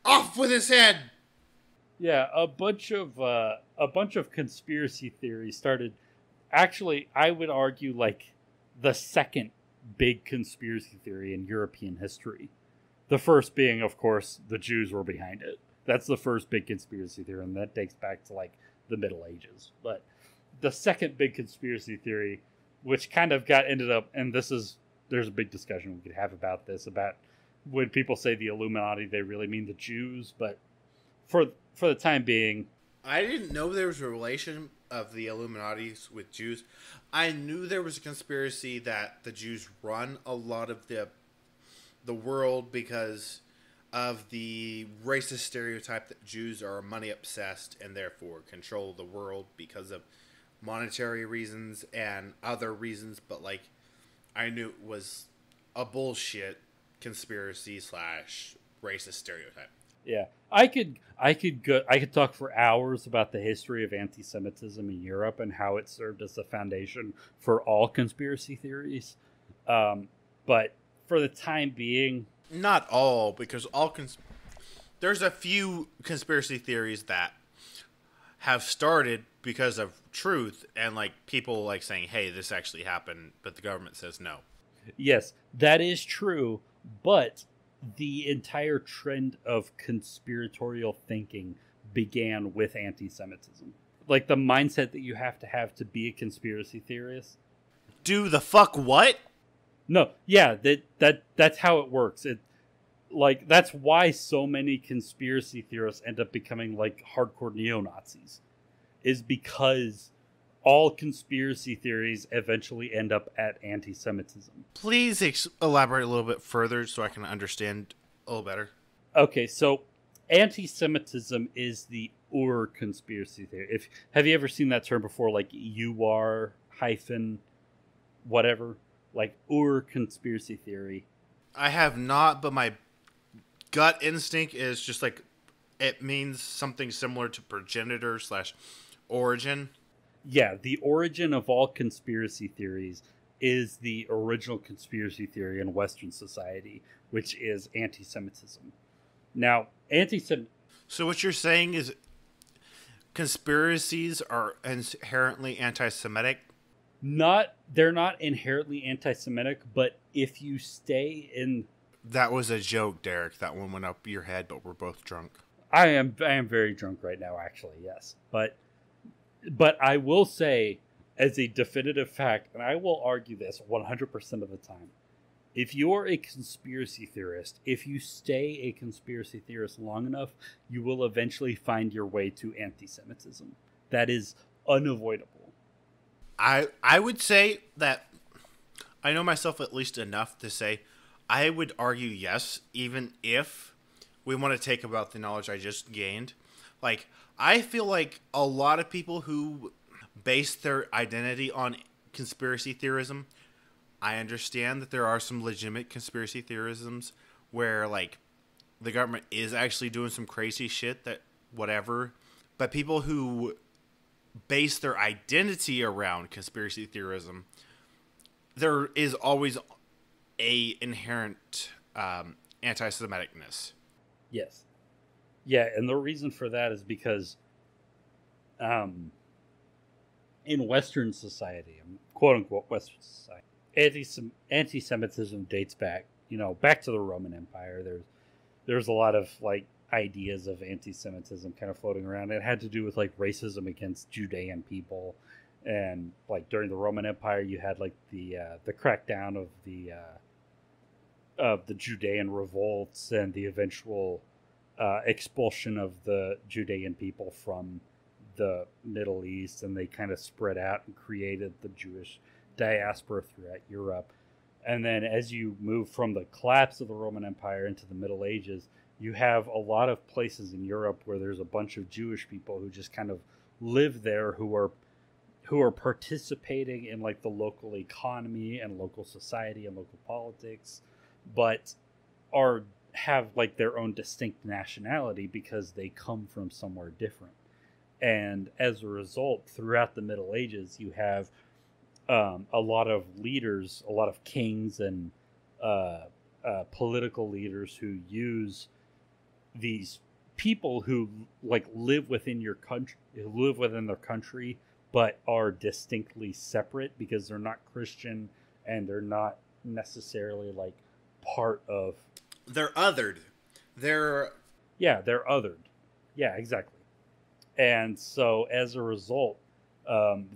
Off with his head! Yeah, a bunch of conspiracy theories started. Actually, I would argue like the second big conspiracy theory in European history. The first being, of course, the Jews were behind it. That's the first big conspiracy theory, and that dates back to like the Middle Ages. But the second big conspiracy theory, which kind of ended up, and there's a big discussion we could have about this, about when people say the Illuminati, they really mean the Jews. But for the time being, I didn't know there was a relation of the Illuminatis with Jews. I knew there was a conspiracy that the Jews run a lot of the world because of the racist stereotype that Jews are money obsessed and therefore control the world because of monetary reasons and other reasons. But like, I knew it was a bullshit conspiracy / racist stereotype. Yeah, I could talk for hours about the history of anti-Semitism in Europe and how it served as the foundation for all conspiracy theories. But for the time being, not all, because there's a few conspiracy theories that have started because of truth and like people like saying, "Hey, this actually happened," but the government says no. Yes, that is true, but the entire trend of conspiratorial thinking began with anti-Semitism. Like the mindset that you have to be a conspiracy theorist. Do the fuck what? No, yeah, that's how it works. That's why so many conspiracy theorists end up becoming like hardcore neo-Nazis, is because all conspiracy theories eventually end up at anti-Semitism. Please elaborate a little bit further so I can understand a little better. Okay, so anti-Semitism is the conspiracy theory. Have you ever seen that term before, like UR hyphen whatever? Like conspiracy theory? I have not, but my gut instinct is just like it means something similar to progenitor / origin. Yeah, the origin of all conspiracy theories is the original conspiracy theory in Western society, which is anti-Semitism. Now, So what you're saying is conspiracies are inherently anti-Semitic? They're not inherently anti-Semitic, but if you stay in... That was a joke, Derek. That one went up your head, but we're both drunk. I am very drunk right now, actually, yes. But I will say, as a definitive fact, and I will argue this 100% of the time. If you're a conspiracy theorist, if you stay a conspiracy theorist long enough, you will eventually find your way to anti-Semitism. That is unavoidable. I would say that I know myself at least enough to say I would argue yes, even if we want to take about the knowledge I just gained. Like, I feel like a lot of people who base their identity on conspiracy theorism, I understand that there are some legitimate conspiracy theorisms where, like, the government is actually doing some crazy shit that whatever. But people who base their identity around conspiracy theorism, there is always a inherent anti-Semiticness. Yes. Yeah, and the reason for that is because in Western society, quote-unquote Western society, anti-Semitism dates back, back to the Roman Empire. There's a lot of, like, ideas of anti-Semitism kind of floating around. It had to do with, like, racism against Judean people. And, like, during the Roman Empire, you had, like, the crackdown of the Judean revolts and the eventual expulsion of the Judean people from the Middle East, and they kind of spread out and created the Jewish diaspora throughout Europe. And then as you move from the collapse of the Roman Empire into the Middle Ages, you have a lot of places in Europe where there's a bunch of Jewish people who just kind of live there, who are participating in, like, the local economy and local society and local politics, but have, like, their own distinct nationality because they come from somewhere different. And as a result, throughout the Middle Ages, you have a lot of leaders, a lot of kings and political leaders who use these people who, like, live within your country, who live within their country, but are distinctly separate because they're not Christian and they're not necessarily, like, part of. They're othered. They're othered. Yeah, exactly. And so as a result,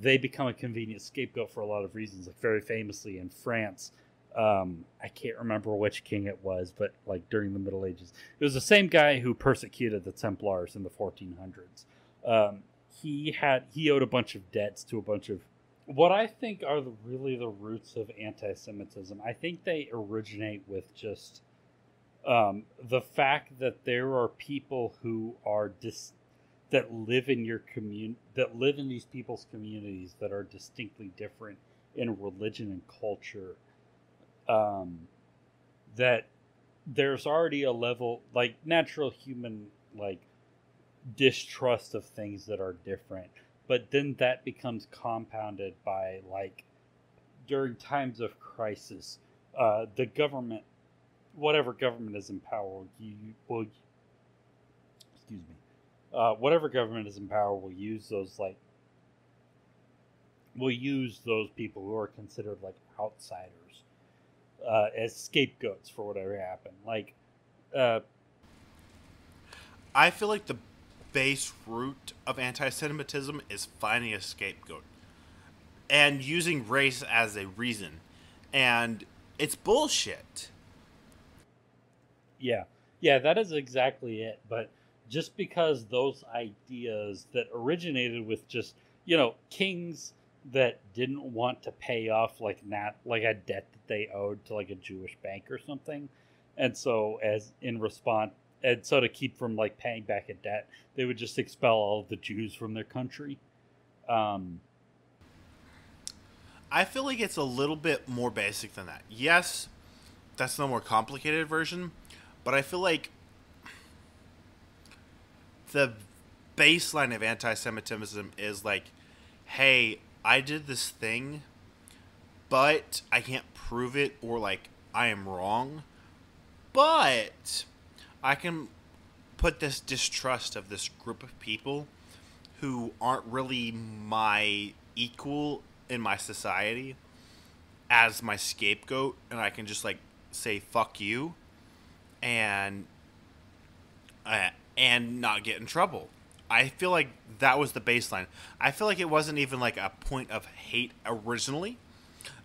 they become a convenient scapegoat for a lot of reasons. Like, very famously in France, I can't remember which king it was, but, like, during the Middle Ages, it was the same guy who persecuted the Templars in the 1400s. He owed a bunch of debts to a bunch of what I think are really the roots of anti-Semitism. I think they originate with just the fact that there are people who are that live in your that live in these people's communities that are distinctly different in religion and culture. That there's already a level, like, natural human, like, distrust of things that are different, but then that becomes compounded by, like, during times of crisis, the government, whatever government is in power, whatever government is in power will use those people who are considered, like, outsiders as scapegoats for whatever happened. Like, I feel like the base root of anti-Semitism is finding a scapegoat and using race as a reason, and it's bullshit. Yeah, that is exactly it. But just because those ideas that originated with just, kings that didn't want to pay off, like, a debt that they owed to, like, a Jewish bank or something, and so to keep from, like, paying back a debt, they would just expel all of the Jews from their country. I feel like it's a little bit more basic than that. Yes, that's the more complicated version, but I feel like the baseline of anti-Semitism is like, hey, I did this thing, but I can't prove it, or, like, I am wrong, but I can put this distrust of this group of people who aren't really my equal in my society as my scapegoat, and I can just, like, say fuck you and not get in trouble. I feel like that was the baseline. I feel like it wasn't even like a point of hate originally.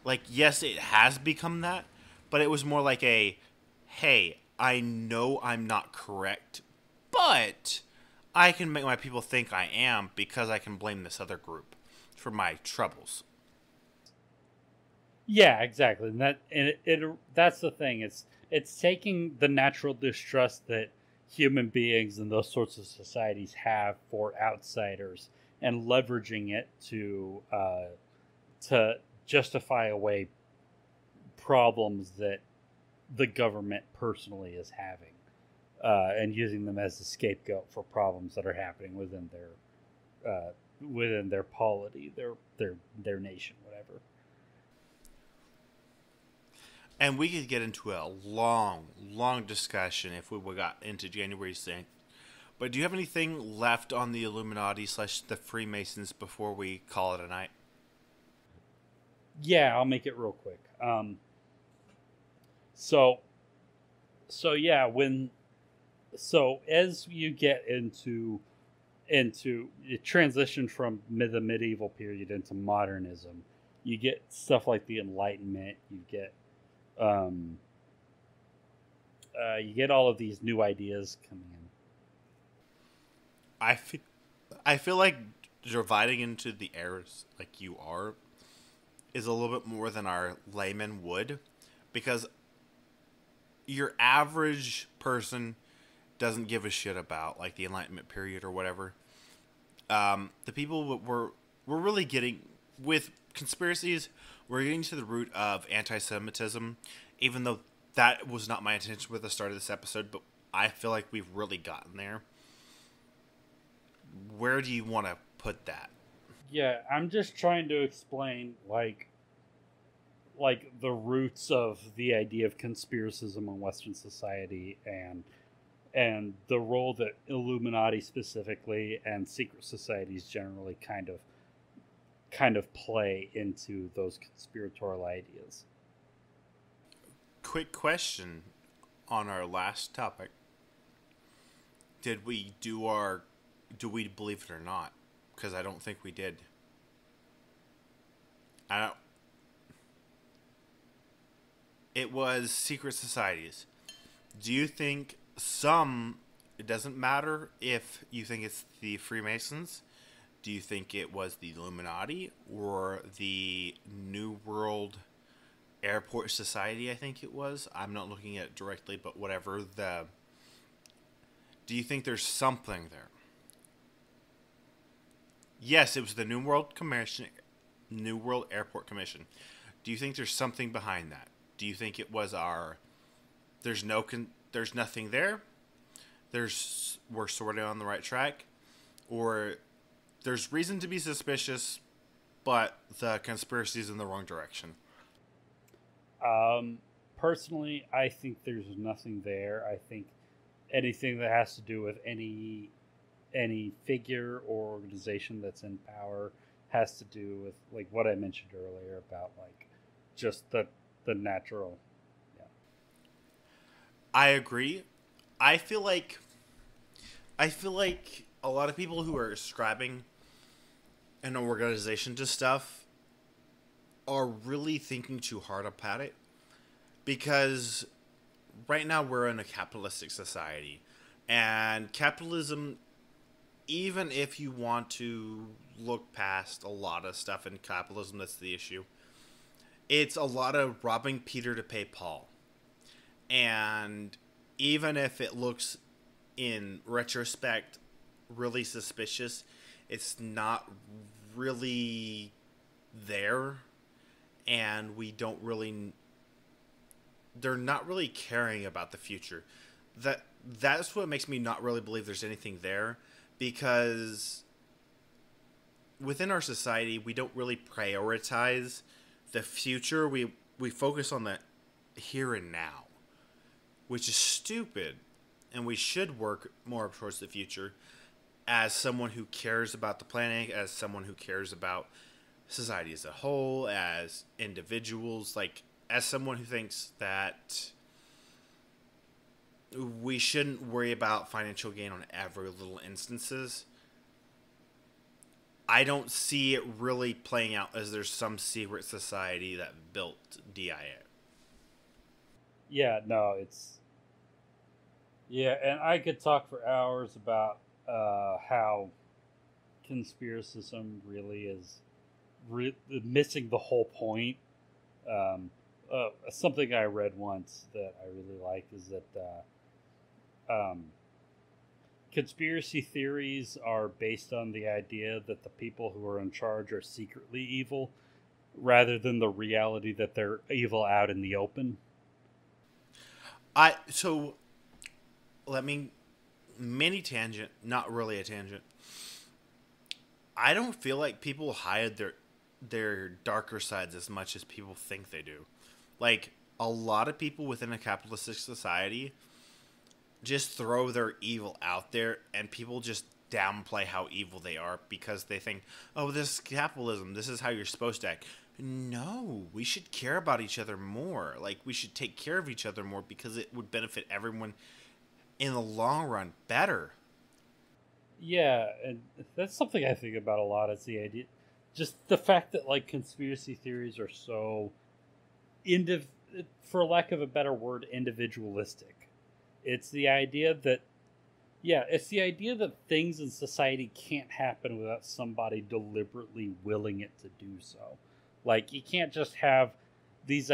Like, yes, it has become that, but it was more like a, hey, I know I'm not correct, but I can make my people think I am because I can blame this other group for my troubles. Yeah, exactly. And that's the thing. It's taking the natural distrust that human beings and those sorts of societies have for outsiders and leveraging it to justify away problems that the government personally is having, and using them as a scapegoat for problems that are happening within their polity, their nation, whatever. And we could get into a long, long discussion if we got into January 6th. But do you have anything left on the Illuminati slash the Freemasons before we call it a night? Yeah, I'll make it real quick. So so yeah, when so as you get into it transition from the medieval period into modernism, you get stuff like the Enlightenment. Um, you get all of these new ideas coming in. I feel, I feel like dividing into the eras like you are is a little bit more than our layman would, because your average person doesn't give a shit about like the Enlightenment period or whatever. The people we're really getting with conspiracies. We're getting to the root of anti-Semitism, even though that was not my intention with the start of this episode. But I feel like we've really gotten there. Where do you want to put that? Yeah, I'm just trying to explain like the roots of the idea of conspiracism in Western society and the role that Illuminati specifically and secret societies generally kind of play into those conspiratorial ideas. Quick question on our last topic: Did we do our? Do we believe it or not? Because I don't think we did. I don't. It was secret societies. Do you think some? It doesn't matter if you think it's the Freemasons. Do you think it was the Illuminati or the New World Airport Society? I think it was. I'm not looking at it directly, but whatever. The. Do you think there's something there? Yes, it was the New World Commission, New World Airport Commission. Do you think there's something behind that? Do you think it was our? There's nothing there. We're sort of on the right track, or there's reason to be suspicious, but the conspiracy is in the wrong direction. Personally, I think there's nothing there. I think anything that has to do with any figure or organization that's in power has to do with like what I mentioned earlier about like just the natural. Yeah. I agree. I feel like I feel like a lot of people who are ascribing an organization to stuff are really thinking too hard about it, because right now we're in a capitalistic society, and capitalism, even if you want to look past a lot of stuff in capitalism that's the issue, it's a lot of robbing Peter to pay Paul. And even if it looks in retrospect really suspicious, it's not really there, and we don't really, they're not really caring about the future. That's what makes me not really believe there's anything there, because within our society we don't really prioritize the future. We focus on the here and now, which is stupid, and we should work more towards the future as someone who cares about the planet, as someone who cares about society as a whole, as individuals, like as someone who thinks that we shouldn't worry about financial gain on every little instances. I don't see it really playing out as there's some secret society that built DIA. Yeah, no, it's yeah, and I could talk for hours about how conspiracism really is missing the whole point. Something I read once that I really liked is that conspiracy theories are based on the idea that the people who are in charge are secretly evil, rather than the reality that they're evil out in the open. So let me mini tangent, not really a tangent. I don't feel like people hide their darker sides as much as people think they do. Like, a lot of people within a capitalistic society just throw their evil out there, and people just downplay how evil they are because they think, oh, this is capitalism, this is how you're supposed to act. No, we should care about each other more. Like, we should take care of each other more because it would benefit everyone in the long run better. Yeah, and that's something I think about a lot. Is the idea, just the fact that like conspiracy theories are so, for lack of a better word, individualistic. It's the idea that, yeah, it's the idea that things in society can't happen without somebody deliberately willing it to do so. Like, you can't just have these,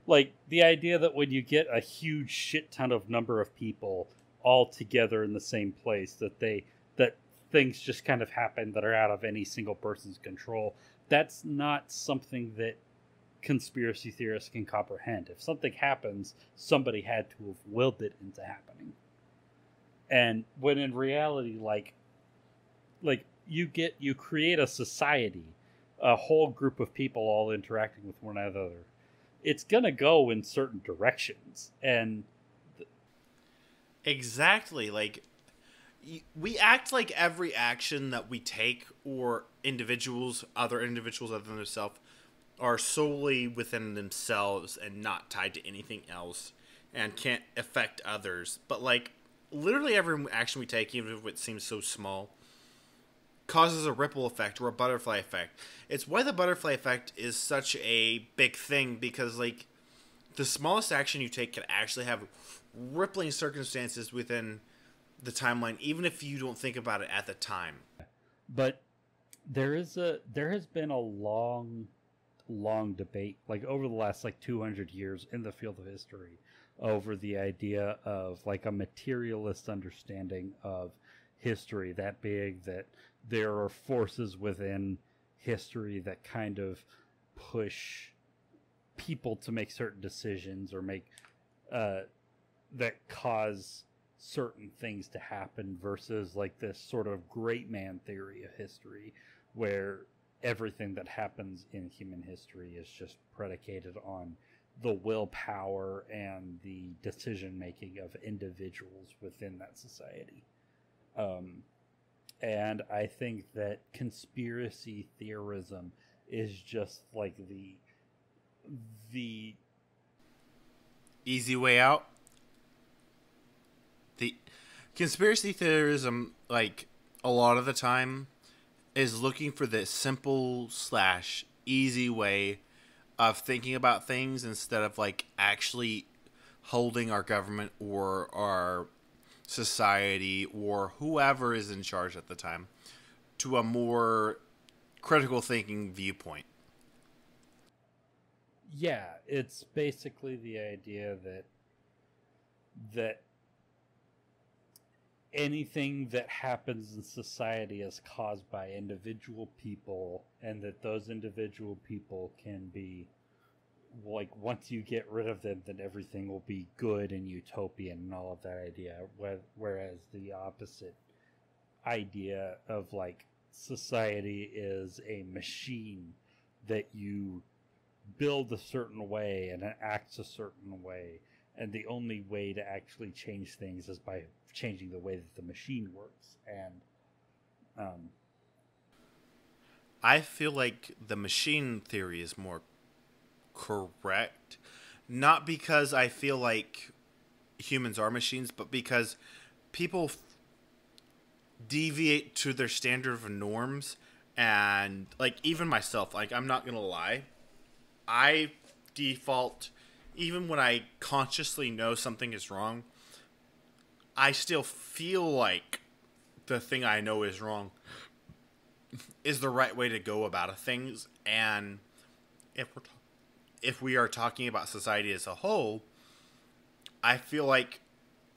like, the idea that when you get a huge shit ton of number of people all together in the same place, that things just kind of happen that are out of any single person's control. That's not something that conspiracy theorists can comprehend. If something happens, somebody had to have willed it into happening. And when in reality, like you create a society, a whole group of people all interacting with one another, it's gonna go in certain directions. And exactly, like, we act like every action that we take, or other individuals other than themselves, are solely within themselves and not tied to anything else and can't affect others. But, like, literally every action we take, even if it seems so small, causes a ripple effect or a butterfly effect. It's why the butterfly effect is such a big thing, because, like, the smallest action you take can actually have rippling circumstances within the timeline, even if you don't think about it at the time. But there has been a long debate, like over the last like 200 years in the field of history, over the idea of like a materialist understanding of history, that big that there are forces within history that kind of push people to make certain decisions or make that cause certain things to happen, versus like this sort of great man theory of history where everything that happens in human history is just predicated on the willpower and the decision making of individuals within that society. And I think that conspiracy theorism is just like the easy way out. The conspiracy theorism, like, a lot of the time, is looking for the simple / easy way of thinking about things, instead of like actually holding our government or our society or whoever is in charge at the time to a more critical thinking viewpoint. Yeah, it's basically the idea that anything that happens in society is caused by individual people, and that those individual people can be, like, once you get rid of them, then everything will be good and utopian and all of that idea. Whereas the opposite idea of, like, society is a machine that you build a certain way and it acts a certain way, and the only way to actually change things is by changing the way that the machine works. And I feel like the machine theory is more correct, not because I feel like humans are machines, but because people deviate to their standard of norms And, like, even myself, like, I'm not going to lie, I default, even when I consciously know something is wrong, I still feel like the thing I know is wrong is the right way to go about things. And if we are talking about society as a whole, I feel like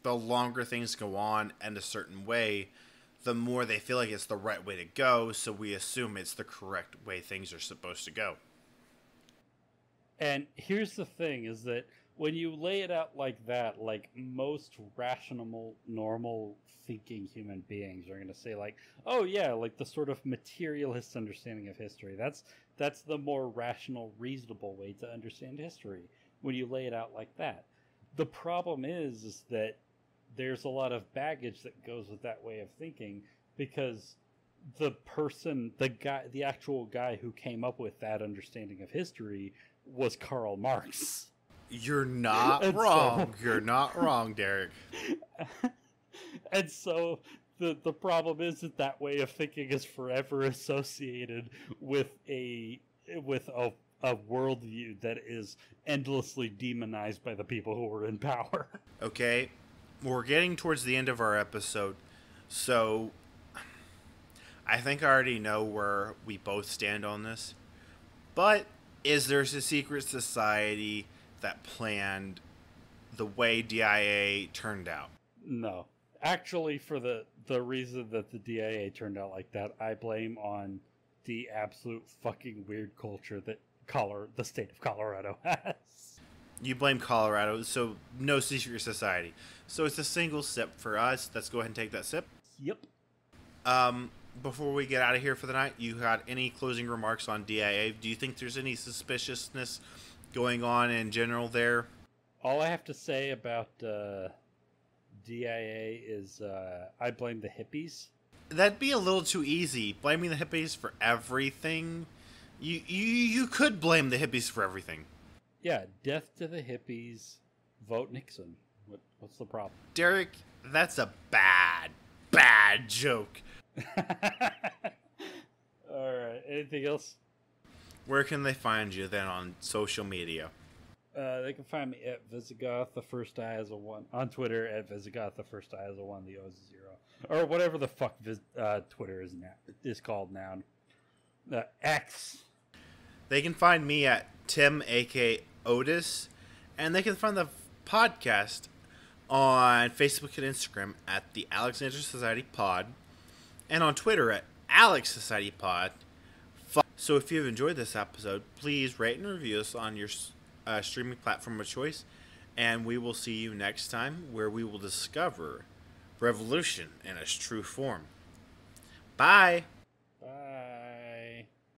the longer things go on in a certain way, the more they feel like it's the right way to go, so we assume it's the correct way things are supposed to go. And here's the thing, is that when you lay it out like that, like, most rational, normal thinking human beings are going to say, like, oh yeah, like the sort of materialist understanding of history. That's the more rational, reasonable way to understand history when you lay it out like that. The problem is that there's a lot of baggage that goes with that way of thinking, because the person, the actual guy who came up with that understanding of history was Karl Marx. You're not wrong. You're not wrong, Derek. And so the problem is that way of thinking is forever associated with a worldview that is endlessly demonized by the people who are in power. Okay, we're getting towards the end of our episode, so I think I already know where we both stand on this. But is there a secret society that planned the way DIA turned out? No. Actually, for the reason that the DIA turned out like that, I blame on the absolute fucking weird culture that the state of Colorado has. You blame Colorado, so no secret society. So it's a single sip for us. Let's go ahead and take that sip. Yep. Before we get out of here for the night, you got any closing remarks on DIA? Do you think there's any suspiciousness going on in general there? All I have to say about DIA is I blame the hippies. That'd be a little too easy. Blaming the hippies for everything. You could blame the hippies for everything. Yeah, death to the hippies. Vote Nixon. What's the problem? Derek, that's a bad joke. Alright, anything else? Where can they find you then on social media? They can find me at Visigoth, the first I as a 1. On Twitter, at Visigoth, the first I as a 1, the O is a 0. Or whatever the fuck Twitter is called now. X. They can find me at Tim, a.k.a. Otis. And they can find the podcast on Facebook and Instagram at the Alexander Society Pod. And on Twitter at Alex Society Pod. So if you've enjoyed this episode, please rate and review us on your streaming platform of choice, and we will see you next time, where we will discover revolution in its true form. Bye!